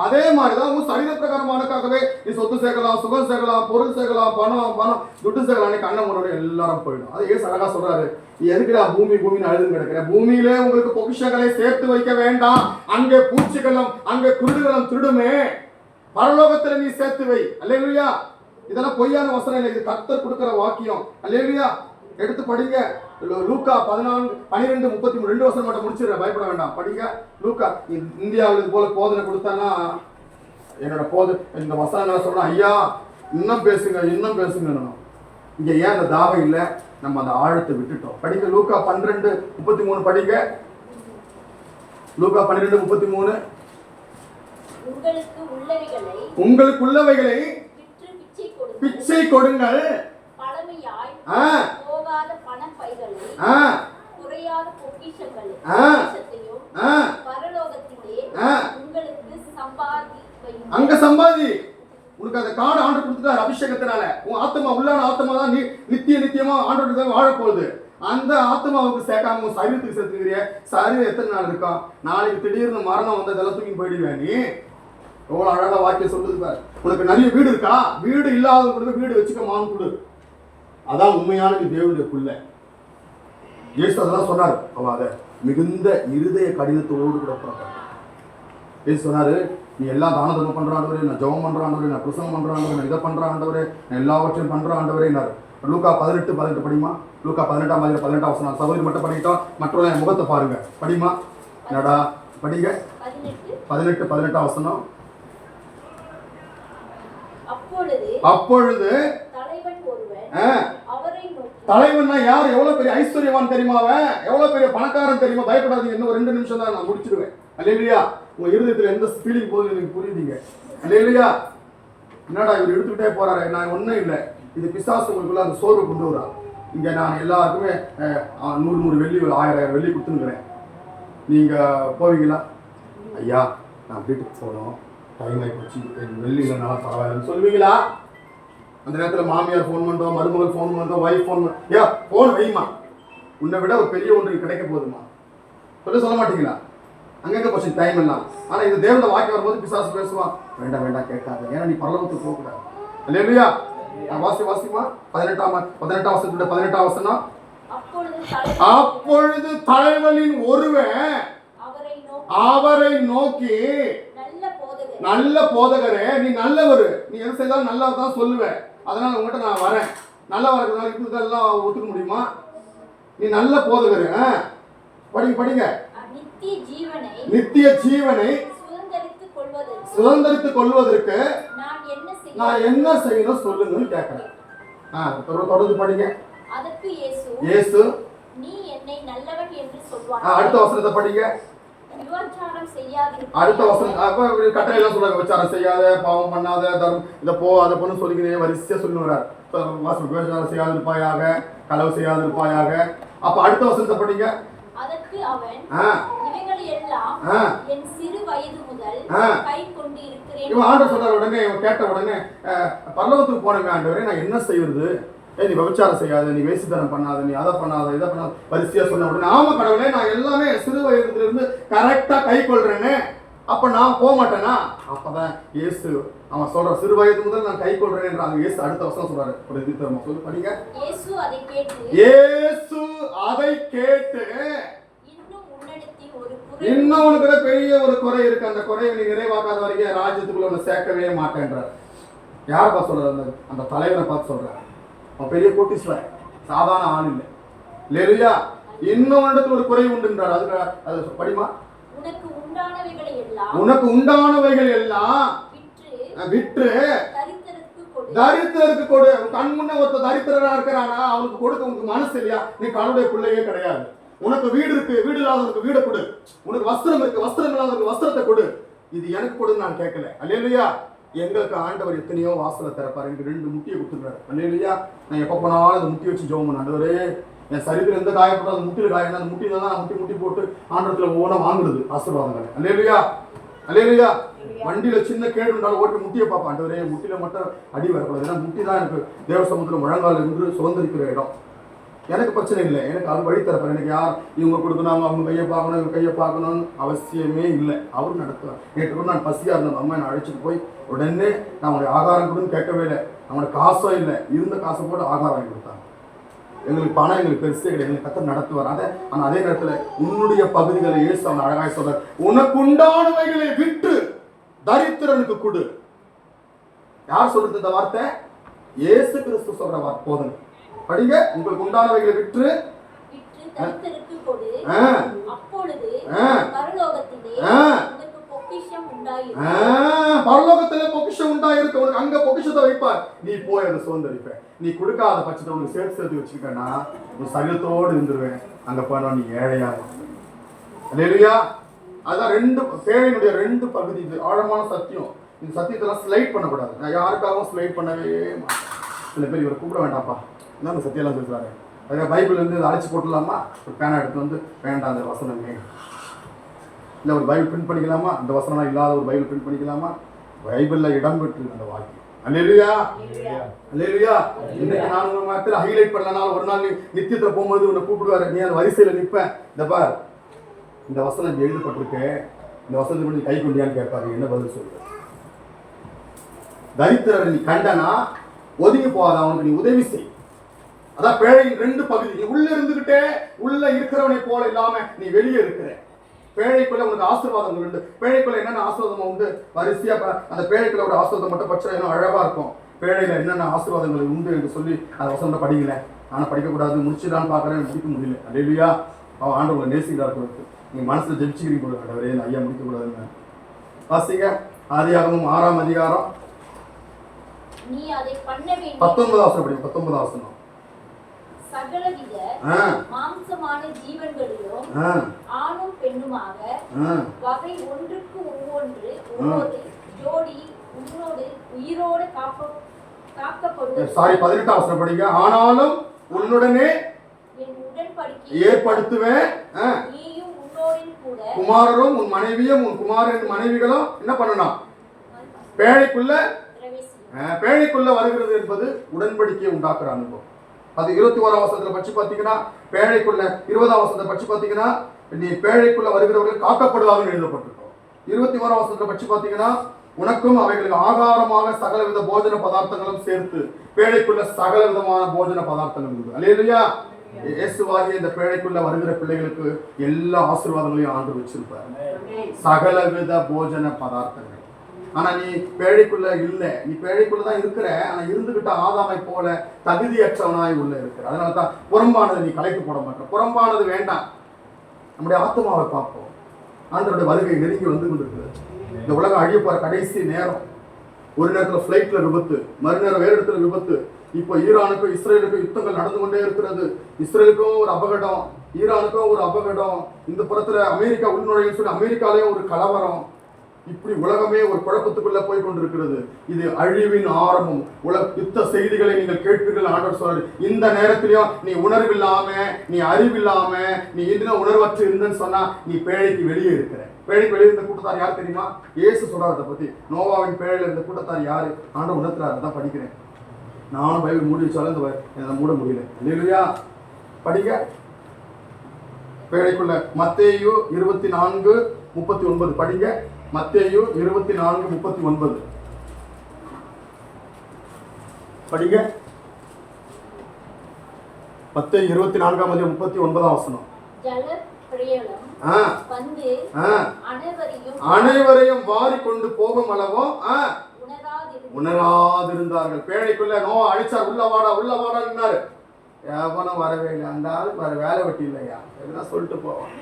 அதே மாதிரி தான் உன் சரீர பிரகாரமானக்காகவே நீ சொத்து சேர்க்கலாம், சுகம் சேர்க்கலாம், பொருள் சேர்க்கலாம், பணம் துட்டு சேர்க்கலாம். கண்ண முன்னோட எல்லாரும் போயிடும். அது ஏன் அழகா சொல்றாரு, எதுக்குடா பூமின்னு அழுது கிடக்கிற? பூமியிலே உங்களுக்கு பொக்கிஷங்களை சேர்த்து வைக்க வேண்டாம், அங்கே பூச்சிகளும் அங்கே குருடுகளும் திருடுமே. பரலோகத்துல நீ சேர்த்து வை. அல்லேலூயா. இதெல்லாம் பொய்யான வசனம் இல்லை, இது கர்த்தர் கொடுக்கிற வாக்கியம். அல்லேலூயா. எடுத்து படிங்க. லூக்கா 14:12-33 2 வருஷம் மட்டும் முடிச்சிடுறேன், பயப்பட வேண்டாம், படிங்க. லூக்கா. இந்தியாவில் இது போல போதனை கொடுத்தானா என்னோட இந்த வசனம் சொல்றேன், ஐயா இன்னும் பேசுங்க. இங்க ஏன் அந்த தாகம் இல்லை? நம்ம அந்த ஆழத்தை விட்டுட்டோம். படிங்க. லூக்கா 12:33 படிங்க. லூக்கா 12:33. உங்களுக்கு உள்ளவைகளை பிச்சை கொடுங்கள், போகாத பணப்பைகளை, குறையாத பொக்கிஷங்களை, பரலோகத்திலே உங்களுக்கு அங்க சம்பாதி. உனக்கு அந்த கார்டு ஆண்டு கொடுத்துட்டாரு அபிஷேகத்தினால. உன் ஆத்மா உள்ளான ஆத்மா தான் நீ நித்தியமா ஆண்டோட வாழ போகுது. அந்த ஆத்மாவுக்கு சேர்க்காம உன் சரீரத்துக்கு சேர்த்துக்கிறிய. சரீரம் எத்தனை நாள் இருக்கும்? நாளைக்கு திடீர்னு மரணம் வந்து இதெல்லாம் தூக்கி போயிடுவேன். நீ எவ்வளவு அழகா வாக்கியம் சொல்லுது பாரு. உனக்கு நிறைய வீடு இருக்கா? வீடு இல்லாதவங்களுக்கு வீடு வச்சுக்க மான் கொடு. அதான் உண்மையான தேவனுடைய பிள்ளை. இயேசு அதெல்லாம் சொன்னார். அவன் அதை மிகுந்த இருதய கடினத்தோடு கூட புறப்பட்டார். இயேசு சொன்னாரு, நீ எல்லாம் தான தர்மம் பண்ற ஆண்டவரே, நான் ஜெபம் பண்ற ஆண்டவரே, நான் பிரசங்கம் பண்ற ஆண்டவரே, நான் இதை பண்ற ஆண்டவரே, நான் எல்லாவற்றையும் பண்ற ஆண்டவரே. லூக்கா 18:18 படிமா. லூக்கா 18:18 வசனம். சகோதரி மட்டும் படிக்கிட்டோம், மற்றவங்க என் முகத்தை பாருங்க. படிமா. என்னடா படிங்க. 18:18 வசனம். அப்பொழுது தலைவன்னா யார்? எவ்வளவு பெரிய ஐஸ்வர்யவான் தெரியுமா? அவன் எவ்வளவு பெரிய பணக்காரன் தெரியுமா? பயப்படாதீங்க, இன்னும் 2 நிமிஷம் தான், நான் முடிச்சிடுவேன். அல்லேலூயா. உங்க இருதயத்துல எந்த ஃபீலிங் போகுது எனக்கு புரியுதுங்க. அல்லேலூயா. என்னடா இவர் எடுத்துக்கிட்டே போறாரு? நான் ஒன்றும் இல்லை, இது பிசாசு உங்களுக்குள்ள அந்த சோர்வை கொண்டு வரா. இங்க நான் எல்லாருக்குமே 100 வெள்ளி 1000 வெள்ளி கொடுத்துருக்கிறேன். நீங்க போவீங்களா? ஐயா நான் வீட்டுக்கு போகணும், டைம் ஆகி போச்சு, வெள்ளி இல்லைனாலும் பரவாயில்லன்னு சொல்லுவீங்களா? அந்த நேரத்தில் மாமியார் ஃபோன் பண்ணுறோம், மருமகள் ஃபோன் பண்ணுறோம், ஒய்ஃப் ஃபோன் பண்ணுறோம். ஏ ஃபோன் வைமா, உன்னை விட ஒரு பெரிய ஒன்று கிடைக்க போகுதுமா சொல்ல மாட்டீங்களா? அங்கங்கே போச்சு டைம் எல்லாம். ஆனால் இந்த தேவனை வாக்கி வரும்போது பிசாசு பேசுவான், வேண்டாம் கேட்காது, ஏன்னா நீ பரலோகத்துக்கு போகக்கூடாது. இல்லையா? வாசிமா 18 வசனம். அப்பொழுது தலைவனின் ஒருவன் அவரை நோக்கி, நல்ல போதகரே, நீ நல்லவர், நீ எது செய்தாலும் நல்லா தான் சொல்லுவேன், அதனால உங்ககிட்ட நான் வரேன். நல்லா வரதுனால இதெல்லாம் ஒத்துக்க முடியுமா? நீ நல்ல போதகரு. படிங்க. நித்திய ஜீவனை சுதந்தரித்துக் கொள்வதற்கு நான் என்ன செய்யணும் சொல்லுங்கன்னு கேட்கிறேன். தொடர்ந்து படிங்க. இயேசு நீ என்னை நல்லவன் என்று சொல்வாய். அடுத்த வசனத்தை படிங்க. அடுத்த வசனம் கட்டளை எல்லாம் சொல்றாங்க, விபச்சாரம் செய்யாத, பாவம் பண்ணாத, இதை போ அதை பண்ணு சொல்லிக்கிறேன், வரிசையா சொல்லி வர்றார். விபச்சாரம் செய்யாது இருப்பாயாக, களவு செய்யாது இருப்பாயாக. அப்ப அடுத்த வசனத்தை படிங்க. அதற்கு அவன், ஆ, இவைகளை எல்லாம் ஆ. என் சிறு வயது முதல் ஆ. கை கொண்டு இருக்கிறேன். இவன் ஆண்டவர் சொல்றாரு. உடனே இவன் கேட்ட உடனே பரலோகத்துக்கு போனவே ஆண்டவரே, நான் என்ன செய்வது? நீ விபச்சாரம் செய்யாத, நீ வேசித்தனம் பண்ணாத, நீ அதை பண்ணாத, இதை பண்ணாத, வரிசையா சொன்ன உடனே ஆமா கடவுளே, நான் எல்லாமே சிறு வயதுல இருந்து கரெக்டா கை கொள்றேன்னு. அப்ப நான் போக மாட்டேனா? அப்பதான் இயேசு அவன் சொல்ற, சிறு வயது முதல் நான் கை கொள்றேன் என்றாங்க. இயேசு அடுத்த வசனம் சொல்றாரு. ஒரு இது தரமா சொல்லு, படிங்க. இயேசு அதை கேட்டு, இயேசு அதை கேட்டு, இன்னும் உன்னிடத்தில் ஒரு குறை இன்னும் உனக்கு பெரிய ஒரு குறை இருக்கு, அந்த குறையை நீ நிறைவாக்காத வரைக்கும் ராஜ்யத்துக்குள்ள உன்னை சேர்க்கவே மாட்டேன்றார். யார் பார்த்து சொல்றாரு? அந்த தலைவரை பார்த்து சொல்றாரு. அவன் பெரிய கோட்டீஸ்வரன், சாதாரண ஆள் இல்லை. இல்லையா? இன்னும் இடத்துல ஒரு குறை உண்டுன்றார். அதுக்கு அது படிமா. உனக்கு உண்டானவைகளை எல்லாம் உனக்கு உண்டானவைகள் எல்லாம் விற்று தரித்திரருக்கு கொடு. தரித்திரருக்கு கொடு. கண் முன்ன ஒருத்த தரித்திரனா இருக்கிறானா, அவனுக்கு கொடுக்க உனக்கு மனசு இல்லையா? நீ கடவுளுடைய பிள்ளையே கிடையாது. உனக்கு வீடு இருக்கு, வீடு இல்லாதவனுக்கு வீடை கொடு. உனக்கு வஸ்திரம் இருக்கு, வஸ்திரம் இல்லாதவனுக்கு வஸ்திரத்தை கொடு. இது எனக்கு கொடுன்னு நான் கேட்கல. அல்லேலூயா. எங்களுக்கு ஆண்டவர் எத்தனையோ வாசலை திறப்பாரு. எனக்கு 2 முட்டியை கொடுத்துருக்காரு. அல்லேலூயா. நான் எப்போ போனாலும் அந்த முட்டி வச்சு ஜெபம் பண்ண, ஆண்டவரே என் சரீரத்தில் எந்த காயப்படும் அந்த முட்டியில் காயம், அந்த முட்டியில் தான் நான் முட்டி போட்டு ஆண்டவரத்தில் ஓன வாங்குறது ஆசீர்வாதங்கள். அல்லேலூயா. அல்லேலூயா. வண்டியில சின்ன கேடு இருந்தாலும் ஓட்டு முட்டியை பார்ப்பேன். ஆண்டவரே முட்டியில மட்டும் அடி வரக்கூடாது. ஏன்னா முட்டி தான் எனக்கு தேவ சமுத்திரம் முழங்கால் என்று சுதந்திரிக்கிற இடம். எனக்கு பிரச்சனை இல்லை, எனக்கு அது வழி தரப்பேன். எனக்கு யார் இவங்க கொடுக்கணும், அவங்க கையை பார்க்கணும், இவங்க கையை பார்க்கணும்னு அவசியமே இல்லை. அவர் நடத்துவார். நேற்று கூட நான் பசியாக இருந்தேன், அம்மா என்னை அழைச்சிட்டு போய் உடனே நான் அவனுடைய ஆகாரம் கொடுன்னு கேட்கவே இல்லை. அவனுடைய காசும் இல்லை, இருந்த காசை போட்டு ஆகாரம் வாங்கி கொடுத்தாங்க. எங்களுக்கு பணம் எங்களுக்கு பெருசே கிடையாது, எங்களுக்கு கத்த நடத்துவார். அதை ஆனால் அதே நேரத்தில் உன்னுடைய பகுதிகளை இயேசு அவன் அழகாய் சொல்றார். உனக்கு உண்டானவைகளை விட்டு தரித்திரனுக்கு கொடு. யார் சொல்றது இந்த வார்த்தை? இயேசு கிறிஸ்து சொல்ற வார்த்தை. போதுங்க, படிங்க. உங்களுக்கு உண்டானவைகளை விற்று தரித்திரருக்கு கொடு. அப்பொழுது பரலோகத்திலே உனக்கு பொக்கிஷம் உண்டாயிருக்கும். பரலோகத்திலே பொக்கிஷம் உண்டாயிருக்கு. உனக்கு அங்க பொக்கிஷத்தை வைப்பார். நீ போய் அதை சுதந்திரிப்ப. நீ கொடுக்காத பட்சத்தை உனக்கு சேர்த்து வச்சுக்கிட்டேன்னா உன் சரீரத்தோடு இருந்துருவேன். அங்க போனா நீ ஏழையா. அல்லேலூயா. அதான் 2 பேழையினுடைய 2 பகுதி. இது ஆழமான சத்தியம். இந்த சத்தியத்தெல்லாம் ஸ்லைட் பண்ணக்கூடாது. நான் யாருக்காகவும் ஸ்லைட் பண்ணவே மாட்டேன். சில பேர் இவரை கூப்பிட வேண்டாம்ப்பா, என்ன சத்தியெல்லாம் சொல்றாரு. அதுக்காக பைபிள் இருந்து அழைச்சி போட்டுடலாமா? ஒரு பேனா எடுத்து வந்து வேண்டாம் அந்த வசனமே இல்லை, ஒரு பைபிள் பிரிண்ட் பண்ணிக்கலாமா? அந்த வசனம் இல்லாத ஒரு பைபிள் பிரிண்ட் பண்ணிக்கலாமா? பைபிளில் இடம் பெற்று அந்த வாக்கியம். அல்லேலூயா. அல்லேலூயா. இன்னைக்கு நான் உங்க மத்தியில் ஹைலைட் பண்ணனால ஒரு நாள் நீ நித்தியத்தில் போகும்போது உன்னை கூப்பிடுவாரு. நீ அந்த வரிசையில் நிற்பேன். இந்த பார், இந்த வசனம் எழுதப்பட்டிருக்கு, இந்த வசனத்தை நீ கை கொண்டியான்னு கேட்பாரு. என்ன பதில் சொல்லுவேன்? தரித்திரரை நீ கண்டனா ஒதுங்கி போகாத, அவனுக்கு நீ உதவி செய். அதான் பேழையின் 2 பகுதி. நீ உள்ள இருந்துகிட்டே உள்ள இருக்கிறவனை போல இல்லாம நீ வெளியே இருக்கிற. பேழைக்குள்ள உனக்கு ஆசீர்வாதங்கள் உண்டு. பேழைக்குள்ள என்னென்ன ஆசீர்வாதம் உண்டு வரிசையா அந்த பேழைக்குள்ள ஒரு ஆசீர்வாதம் மட்டும் பட்சம் இன்னும் அழகா இருக்கும். பேழையில என்னென்ன ஆசீர்வாதங்கள் உண்டு என்று சொல்லி அந்த வசனத்தை படிக்கல. ஆனால் படிக்கக்கூடாது, முடிச்சுதான் பார்க்குறேன், முடிக்க முடியல. அல்லேலூயா. அவன் ஆண்டவங்களை நேசிக்கிறார் கொடுத்து நீ மனசுல ஜெபிச்சுக்கிறீங்க போது ஆண்டவரே நான் ஐயா முடிக்கக்கூடாதுன்னு வாசிங்க. ஆதியாகமம் 6ஆம் அதிகாரம் நீ அதை பண்ண வேண்டும். 19ஆம் வசனம் படிங்க. 19ஆம் வசனம். சகலவித மாம்சமான ஜீவன்களிலும் ஆணும் பெண்ணுமாக வகை ஒன்றுக்கு ஒவ்வொரு ஜோடி உன்னோடு உயிரோடு காக்கப்படுவது. சாரி, 18ஆம் வசனம் படிங்க. ஆனாலும் உன்னுடனே என் உடன்படிக்கை ஏற்படுத்துவேன். நீயும் உன்னோடு கூட குமாரரும் உன் மனைவியும் உன் குமாரன் மனைவிகளும் என்ன பண்ணணும்? பேழைக்குள்ள வருகிறது என்பது உடன்படிக்கையை உண்டாக்குற அனுபவம். அது 21ஆம் வசனத்துல பற்றி பார்த்தீங்கன்னா பேழைக்குள்ள 20ஆம் வசனத்தை பற்றி பார்த்தீங்கன்னா நீ பேழைக்குள்ள வருகிறவர்கள் காக்கப்படுவார்கள் எழுதப்பட்டிருக்கோம். 21ஆம் வசனத்தை பற்றி பார்த்தீங்கன்னா உனக்கும் அவைகளுக்கு ஆகாரமாக சகலவித போஜன பதார்த்தங்களும் சேர்த்து பேழைக்குள்ள சகல விதமான போஜன பதார்த்தங்கள் உண்டு. அல்லேலூயா. இயேசுவாகிய இந்த பேழைக்குள்ள வருகிற பிள்ளைகளுக்கு எல்லா ஆசீர்வாதங்களையும் ஆண்டு வச்சிருப்பார். சகலவித போஜன பதார்த்தங்கள். ஆனா நீ பேழைக்குள்ள இல்லை, நீ பேழைக்குள்ளதான் இருக்கிற. ஆனா இருந்துகிட்ட ஆதாமை போல தகுதியற்றவனாய் உள்ள இருக்கிற. அதனாலதான் புறம்பானது நீ கலைத்து போட மாட்ட. புறம்பானது வேண்டாம். நம்முடைய ஆத்மாவை பார்ப்போம். ஆண்டவருடைய வருகை நெருங்கி வந்து கொண்டிருக்கிறது. இந்த உலகம் அழிய போற கடைசி நேரம். ஒரு நேரத்தில் ஃபிளைட்ல விபத்து, மறுநேரம் வேறு இடத்துல விபத்து. இப்போ ஈரானுக்கும் இஸ்ரேலுக்கும் யுத்தங்கள் நடந்து கொண்டே இருக்கிறது. இஸ்ரேலுக்கும் ஒரு அபகடம், ஈரானுக்கும் ஒரு அபகடம். இந்த புறத்துல அமெரிக்கா உள்நுழைன்னு சொல்லி அமெரிக்காலேயும் ஒரு கலவரம். இப்படி உலகமே ஒரு குழப்பத்துக்குள்ள போய் கொண்டிருக்கிறது. இது அழிவின் ஆரம்பம். யுத்த செய்திகளை நீங்கள் கேட்பீர்கள். ஆண்டவர் சொல்றாரு, இந்த நேரத்திலையும் நீ உணர்வில்லாம, நீ அறிவில்லாம, நீ இன்னும் உணர்வற்று இருந்தன்னு சொன்னா நீ பேழைக்கு வெளியே இருக்கிற. பேழைக்கு வெளியே இருந்த கூட்டத்தார் யார் தெரியுமா? இயேசு சொல்றாரு அதை பத்தி. நோவாவின் பேழையில இருந்த கூட்டத்தார் யாரு? ஆண்டவர் உணர்த்துறாரு. தான் படிக்கிறேன். நானும் பைபிள் மூடி வச்சாலும் என்ன மூட முடியல. இல்லையா? படிக்க பேழைக்குள்ள மத்தேயு 24:39 படிங்க. மத்தேயு 24:39 படிங்க. மத்தேயு 24:39 அனைவரையும் வாரி கொண்டு போகும் அளவும் உணராதிருந்தார்கள். பேழைக்குள்ள நோவா அழிச்சார். உள்ள வாடான்னாரு. எவனும் வரவே இல்லை. அந்த ஆளுக்கு வேற வேலை வெட்டி இல்லையா? எதுனா சொல்லிட்டு போவான்.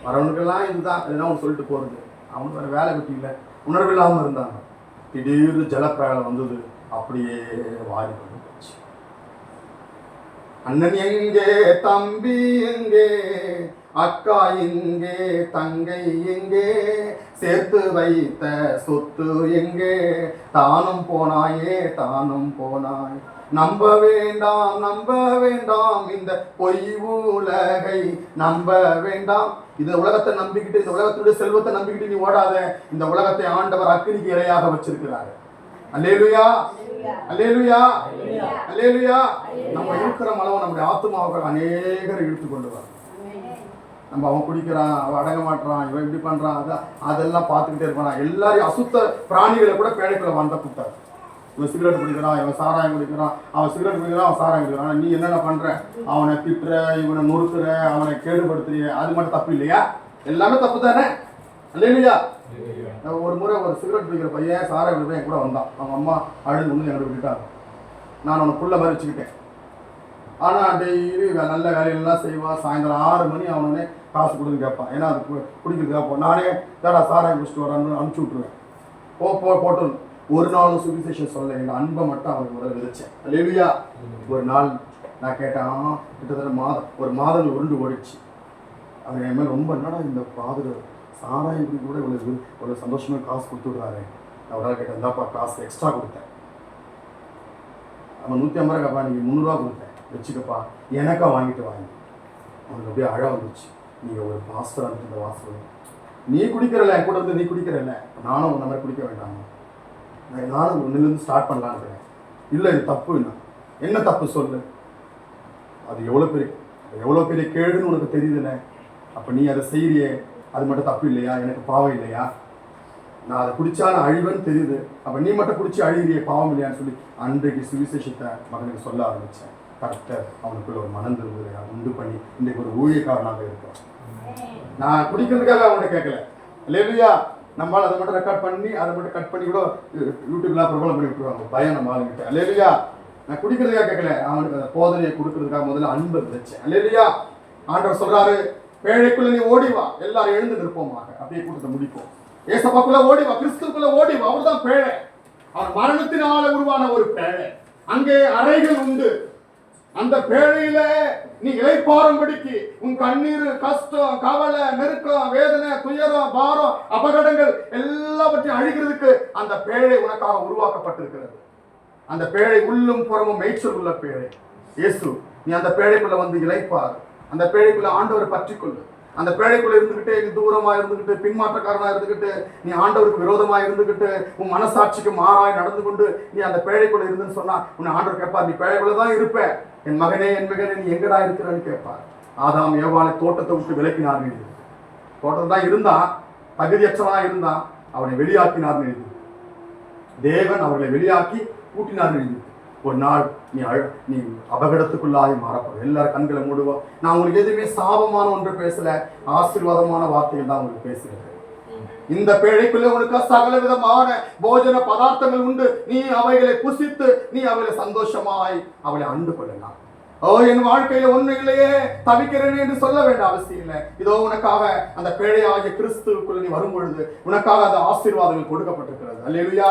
வரவனுக்கெல்லாம் இதுதான் எதுனா ஒன்று சொல்லிட்டு போறது. அவனுக்கு வேற வேலை வெட்டி இல்லை. உணர்வு இல்லாமல் இருந்தாங்க. திடீர்னு ஜலப்பிரளயம் வந்தது. அப்படியே வாரி கொண்டு போச்சு. அண்ணன் எங்கே, தம்பி எங்கே, அக்கா எங்கே, தங்கை எங்கே, சேர்த்து வைத்த சொத்து எங்கே, தானும் போனாய். நம்ப வேண்டாம் இந்த பொய் உலகை நம்ப வேண்டாம். இந்த உலகத்தை நம்பிக்கிட்டு, இந்த உலகத்துடைய செல்வத்தை நம்பிக்கிட்டு நீ ஓடாத. இந்த உலகத்தை ஆண்டவர் அக்கினிக்கு இரையாக வச்சிருக்கிறாரு. அல்லேலூயா, அல்லேலூயா, அல்லேலூயா. நம்ம இருக்கிற அளவு நம்முடைய ஆத்துமாவுக்கு அநேகரை இழுத்து கொண்டு வர. நம்ம அவன் குடிக்கிறான், அவன் அடங்க மாட்டான், இவன் இப்படி பண்றான், அதெல்லாம் பார்த்துக்கிட்டே இருப்பான். எல்லாரையும் அசுத்த பிராணிகளை கூட பேழைக்குள்ள வந்த கூட்டாரு. இவன் சிகரெட் குடிக்கிறான், இவன் சாராயம் குடிக்கிறான், அவன் சிகரெட் குடிக்கிறான், அவன் சாராயம் குடிக்கிறான். நீ என்னென்ன பண்ற? அவனை திட்டுற, இவனை நொறுக்குற, அவனை கேடுபடுத்துறிய. அது மட்டும் தப்பு இல்லையா? எல்லாமே தப்பு தானே? இல்லையா? ஒரு முறை ஒரு சிகரெட் குடிக்கிற பையன் சாராயம் குடிக்கிற என் கூட வந்தான். அவங்க அம்மா அழுது ஒன்று எனக்கு விட்டுட்டாங்க. நான் அவனை புள்ள மாதிரி வச்சுக்கிட்டேன். ஆனால் டெய்லி நல்ல வேலையெல்லாம் செய்வான். சாயந்தரம் 6 மணி அவனே காசு கொடுன்னு கேட்பான். ஏன்னா அது குடிக்கிறதுக்காக போ. நானே தாடா சாராயம் குடிச்சிட்டு வரான்னு அனுப்பிச்சி விட்ருவேன். போட்டு ஒரு நாளும் சுவிசேஷம் சொல்ல எங்கள் அன்பை மட்டும் அவனுக்கு முதல்ல விதைச்சேன். அல்லேலூயா. ஒரு நாள் நான் கேட்டேன். கிட்டத்தட்ட ஒரு மாதங்கள் உருண்டு ஓடிச்சு. அவன் என் மேலே ரொம்ப என்னடா இந்த பாதுகா சாராயம் குடி கூட இவ்வளோ சந்தோஷமாக காசு கொடுத்து விடுறாரு. நான் ஒரு நாள் கேட்டேன், இந்தாப்பா காசு எக்ஸ்ட்ரா கொடுத்தேன். அவன் 150 ரூபா கேப்பா, நீங்கள் 300 ரூபா கொடுத்தேன், வச்சுக்கப்பா, எனக்கா வாங்கிட்டு வாங்கி. அவனுக்கு அப்படியே அழ வந்துச்சு. நீங்கள் ஒரு பாஸ்டர் அந்த வாசல் நீ குடிக்கிறல, என் கூட இருந்து நீ குடிக்கிறல்ல, நானும் உன்ன மாதிரி குடிக்க வேண்டாம். நானும் ஒன்றுலேருந்து ஸ்டார்ட் பண்ணலான்னு. இல்லை இது தப்பு. என்ன தப்பு சொல்லு. அது எவ்வளோ பெரிய கேடுன்னு உனக்கு தெரியுதுல்ல. அப்போ நீ அதை செய்கிறியே, அது மட்டும் தப்பு இல்லையா? எனக்கு பாவம் இல்லையா? நான் அதை குடிச்சா நான் அழிவேன்னு தெரியுது. அப்போ நீ மட்டும் குடிச்சு அழுகிறியே, பாவம் இல்லையான்னு சொல்லி அன்றைக்கு சுவிசேஷத்தை மகனுக்கு சொல்ல ஆரம்பித்தேன். கரெக்டாக அவனுக்குள்ள ஒரு மனம் திரும்புதை உண்டு பண்ணி இன்றைக்கு ஒரு ஊழியக்காரனாக இருக்கேன். நான் குடிக்கிறதுக்காக அவன்கிட்ட கேட்கல. இல்லையா? நம்மளால் அதை மட்டும் ரெக்கார்ட் பண்ணி அதை மட்டும் கட் பண்ணி கூட யூடியூப்லாம் பிரபலம் பண்ணி விட்டுருவாங்க. பயம் நம்ம ஆளுங்கிட்ட. இல்லையா? நான் குடிக்கிறதுக்காக கேட்கல, அவனுக்கு அந்த போதனையை கொடுக்கறதுக்காக முதல்ல அன்பை விதைச்சேன். இல்லையா? ஆண்டவர் சொல்றாரு, பேழைக்குள்ள நீ ஓடிவா, எல்லாரும் எழுந்து நிற்போமாக. அப்படியே கூட்டத்தை முடிப்போம். ஏசப்பாக்குள்ள ஓடிவா, கிறிஸ்துக்குள்ள ஓடிவா. அவர் தான் பேழை. அவர் மரணத்தினால உருவான ஒரு பேழை. அங்கே அறைகள் உண்டு. அந்த பேழையில நீ இளைப்பாறும்படிக்கு உன் கண்ணீர், கஷ்டம், கவலை, நெருக்கம், வேதனை, துயரம், பாரம், அபகடங்கள் எல்லாவற்றையும் அழிக்கிறதுக்கு அந்த பேழை உனக்காக உருவாக்கப்பட்டிருக்கிறது. அந்த பேழை உள்ளும் புறமும் மேய்ச்சல் உள்ள பேழை இயேசு. நீ அந்த பேழைக்குள்ள வந்து இளைப்பாறு. அந்த பேழைக்குள்ள ஆண்டவரை பற்றிக்கொள்ளு. அந்த பேழைக்குள்ள இருந்துகிட்டு நீ தூரமா இருந்துகிட்டு, பின்மாற்றக்காரனா இருந்துகிட்டு, நீ ஆண்டவருக்கு விரோதமா இருந்துகிட்டு, உன் மனசாட்சிக்கு மாறாய் நடந்து கொண்டு நீ அந்த பேழைக்குள்ள இருந்துன்னு சொன்னா உன்னை ஆண்டவர் கேட்பார், நீ பேழைக்குள்ளதான் இருப்ப, என் மகனே நீ எங்கடா இருக்கிறன்னு கேட்பார். ஆதாம் ஏவாளை தோட்டத்தை விட்டு விலக்கினார். தோட்டத்தை தான் இருந்தான், தகுதியற்றவனா இருந்தான், அவனை வெளியாக்கினார். தேவன் அவர்களை வெளியாக்கி கூட்டினார். ஒரு நாள் நீ அபகடத்துக்குள்ளாகி மாறப்படும். எல்லாரும் கண்களை மூடுவோம். நான் உங்களுக்கு எதுவுமே சாபமான ஒன்று பேசல, ஆசீர்வாதமான வார்த்தைகள் தான் உங்களுக்கு பேசுகிறேன். இந்த பேழைக்குள்ள உனக்கு சகல விதமான போஜன பதார்த்தங்கள் உண்டு. நீ அவைகளை புசித்து நீ அவைகளை சந்தோஷமாய் அவளை அண்டு கொள்ளலாம். என் வாழ்க்கையில ஒண்ணு இல்லையே, தவிக்கிறேன் என்று சொல்ல வேண்டிய அவசியம் இல்லை. இதோ உனக்காக அந்த பேழையாகிய கிறிஸ்துவுக்குள்ள நீ வரும் பொழுது உனக்காக அந்த ஆசீர்வாதங்கள் கொடுக்கப்பட்டிருக்கிறது. அல்லேலூயா.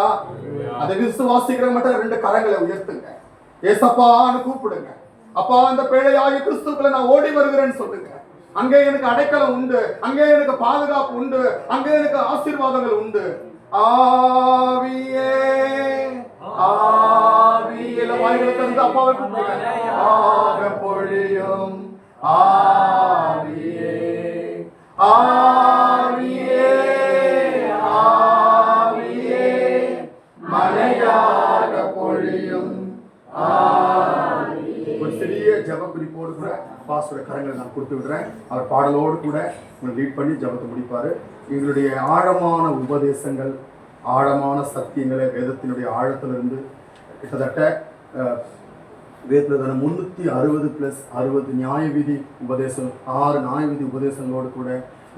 அதை விசுவாசிக்கிற மட்டும் 2 கரங்களை உயர்த்துங்க. ஏசப்பான்னு கூப்பிடுங்க. அப்பா, அந்த பேழையாகிய கிறிஸ்துவுக்குள்ள நான் ஓடி வருகிறேன்னு சொல்லுங்க. அங்கே எனக்கு அடைக்கலம் உண்டு, அங்கே எனக்கு பாதுகாப்பு உண்டு, அங்கே எனக்கு ஆசீர்வாதங்கள் உண்டு. ஆவியே ஆவியே வாய்களை திறந்து அப்பாவை கூப்பிடுங்க. ஆக பொழியும் ஆவியே ஆவியே ஆவியே மழையாக பொழியும் ஆவியே. ஒரு சிறிய ஜெப குறிப்போடு கூட பாஸ்டர் கரங்களை நான் கொடுத்து விடுறேன். அவர் பாடலோடு கூட உங்களை லீட் பண்ணி ஜெபத்தை முடிப்பார். எங்களுடைய ஆழமான உபதேசங்கள், ஆழமான சத்தியங்களை வேதத்தினுடைய ஆழத்திலிருந்து கிட்டத்தட்ட வேதத்தில் 360+60 நியாய விதி உபதேசம், 6 நியாய விதி உபதேசங்களோடு கூட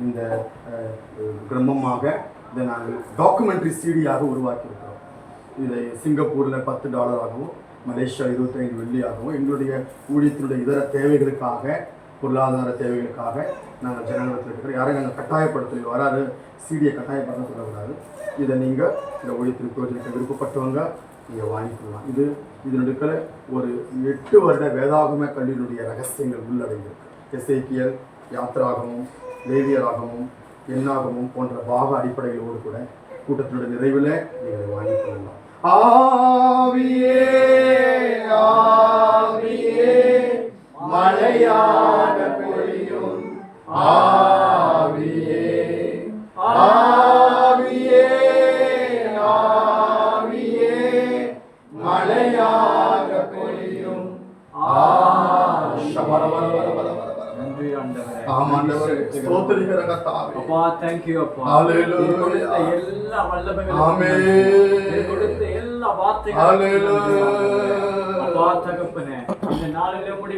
இந்த கிரமமாக இதை நாங்கள் டாக்குமெண்ட்ரி சிடியாக உருவாக்கியிருக்கிறோம். இதை சிங்கப்பூரில் $10 மலேசியா 25 வெள்ளியாகவும் எங்களுடைய ஊழியத்தினுடைய இதர தேவைகளுக்காக, பொருளாதார தேவைகளுக்காக நாங்கள் ஜனங்களுக்கு இருக்கிறோம். யாரையும் நாங்கள் கட்டாயப்படுத்தல, வராது சிடியை கட்டாயப்படுத்த சொல்லக்கூடாது. இதை நீங்கள் இந்த ஊழியத்திற்கு ப்ரோஜனத்தை விருப்பப்பட்டவங்க நீங்கள் வாங்கிக்கலாம். இதனுடைய ஒரு 8 வருட வேதாகம கல்வியினுடைய ரகசியங்கள் உள்ளடங்கியிருக்கு. எசேக்கியல், யாத்திராகமும், லேவியராகமும், எண்ணாகமும் போன்ற பாக அடிப்படைகளோடு கூட கூட்டத்தினுடைய நிறைவில் நீங்கள் வாங்கிக் கொள்ளலாம். ஆவியே ஆவியே மழையாக பொழியும் ஆவியே ஆவியே ஆவியே மழையாக பொழியும்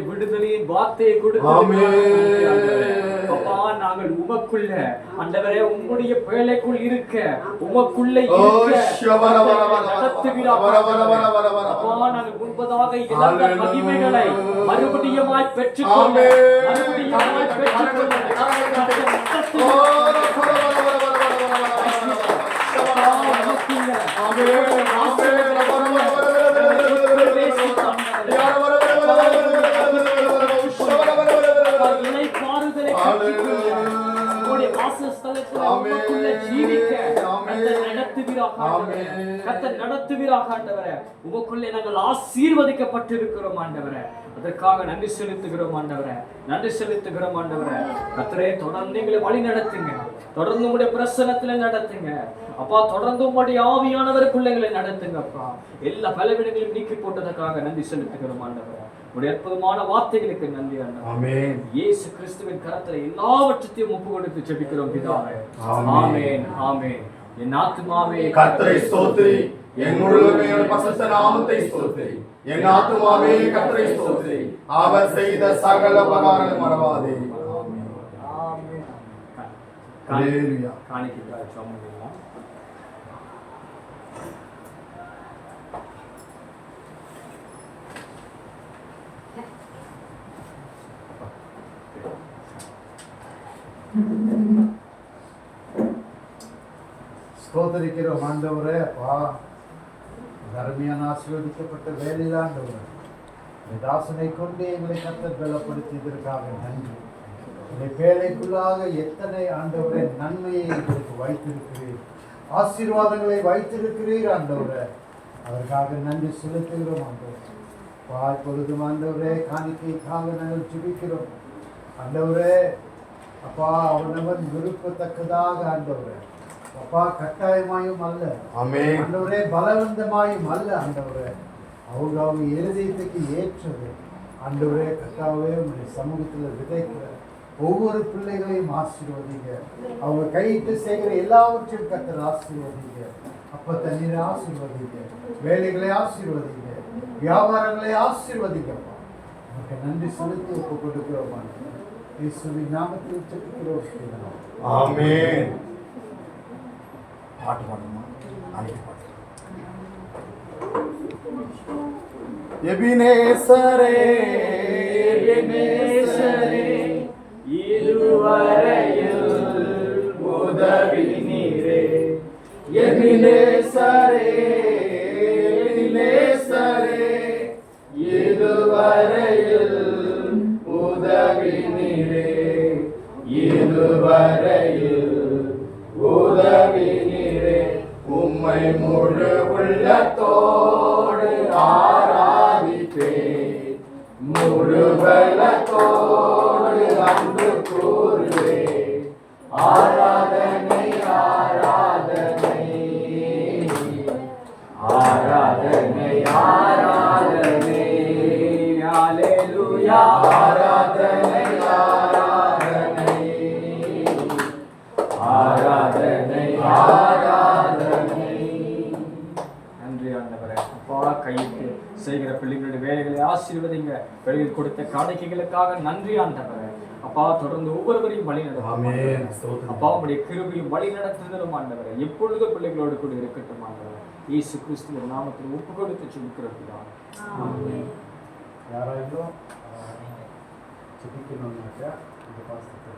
விடுதலையின் வார்த்தையை கொடுத்து நாங்கள் உமக்குள்ள ஆண்டவரே உம்முடைய பேழைக்குள் இருக்க உமக்குள்ள நாங்கள் முன்பதாக இழந்த மகிமைகளை மறுபடியுமாய் பெற்றுக்கொள்ள உமக்குள்ளே நாங்கள் ஆசீர்வதிக்கப்பட்டிருக்கிறோம் ஆண்டவரே. அதற்காக நன்றி செலுத்துகிறோம் ஆண்டவரே, நன்றி செலுத்துகிறோம் ஆண்டவரே. கர்த்தரே தொடர்ந்து எங்களை வழி நடத்துங்க, தொடர்ந்து உங்களுடைய பிரசன்னத்துல நடத்துங்க அப்பா, தொடர்ந்து உங்களுடைய ஆவியானவருக்குள்ள எங்களை நடத்துங்க அப்பா. எல்லா பலவீனங்களையும் நீக்கி போட்டதற்காக நன்றி செலுத்துகிறோம் ஆண்டவரே. உடைய அற்புதமான வார்த்தைகளுக்கு நன்றி ஆண்டவரே. இயேசு கிறிஸ்துவின் கரத்துல எல்லாவற்றையும் ஒப்பு கொடுத்து ஜெபிக்கிறோம் பிதாவே. ஆமென் ஆமென். என் ஆத்துமாவே கர்த்தரை ஸ்தோத்திரி, என் முழுவதுமே பரிசுத்த நாமத்தை ஸ்தோத்திரி. என் ஆத்துமாவே கர்த்தரை ஸ்தோத்திரி, அவர் செய்த சகல உபகாரங்களை மறவாதே. ஆமென். ஹல்லேலூயா. காணிக்கைக்காக ஜெபம். ஸ்தோத்திரிக்கிறோம் ஆண்டவரே. அப்பா, அருமையான ஆசீர்வதிக்கப்பட்ட வேலையில் ஆண்டவரே, தாசனை கொண்டு எங்களை கர்த்தர் பலப்படுத்தியதற்காக நன்றி. இந்த வேலைக்குள்ளாக எத்தனை ஆண்டவரே நன்மையை எங்களுக்கு வைத்திருக்கிறீர், ஆசீர்வாதங்களை வைத்திருக்கிறீர் ஆண்டவரே. அதற்காக நன்றி செலுத்துகிறோம் ஆண்டவரே. இப்பொழுதும் ஆண்டவரே காணிக்கைக்காக நாங்கள் ஜெபிக்கிறோம் ஆண்டவரே. அப்பா, அவனவன் விருப்பத்தக்கதாக ஆண்டவரே, அப்பா கட்டாயமாயும் அல்ல ஆண்டவரே, பலவந்தமாயும் அல்ல ஆண்டவரே, அவங்க இருதயத்துக்கு ஏற்றது ஆண்டவரே. கர்த்தாவே, உங்களுடைய சமூகத்தில் விதைக்கிற ஒவ்வொரு பிள்ளைகளையும் ஆசீர்வதிங்க. அவங்க கையிட்டு செய்கிற எல்லாவற்றையும் கர்த்தர் ஆசீர்வதிங்க. அப்ப தண்ணீரை ஆசீர்வதிங்க, வேலைகளை ஆசீர்வதிங்க, வியாபாரங்களை ஆசீர்வதிங்கப்பா. நமக்கு நன்றி செலுத்தி ஒப்பு கொடுக்கிறோம். இயேசுவின் நாமத்தில் ஜெபிக்கிறோம். ஆமென். பாட்டு பாடுமா? எபினேசரே எபினேசரே இதுவரையில் உதவி நீரே. எபினேசரே எபினேசரே இதுவரையில் உதவி நீரே. இதுவரையில் உதவி நீரே. உம்மை முழு உள்ளத்தோடு ஆராதிப்பே, முழு பலத்தோடு அன்பு கூறுவே. ஆராதனை ஆராதனை ஆராதனை ஆராதனை, ஹalleluya, ஆராதனை ஆராதனை ஆராதனை ஆராதனை. நன்றி ஆண்டவரே. அப்பா, கையிட்டு செய்கிற பிள்ளைகளுடைய வேலைகளை ஆசீர்வதிங்க. வெளியில் கொடுத்த காணிக்கைகளுக்காக நன்றி ஆண்டவரே. அப்பா, தொடர்ந்து ஒவ்வொருவரையும் வழி நடத்தும் ஆமென். ஸ்தோத்திரம். அப்பா, உடைய கிருபையும் வழி நடத்துதலும் ஆண்டவரே எப்பொழுது பிள்ளைகளோடு கூட இருக்கட்டும் ஆண்டவரே. இயேசு கிறிஸ்துவின் நாமத்தில் ஒப்பு கொடுத்து சுமிக்கிறது தான். யாராயிலும் ஜெபிக்கணும்னாக்கா இந்த பாசத்தை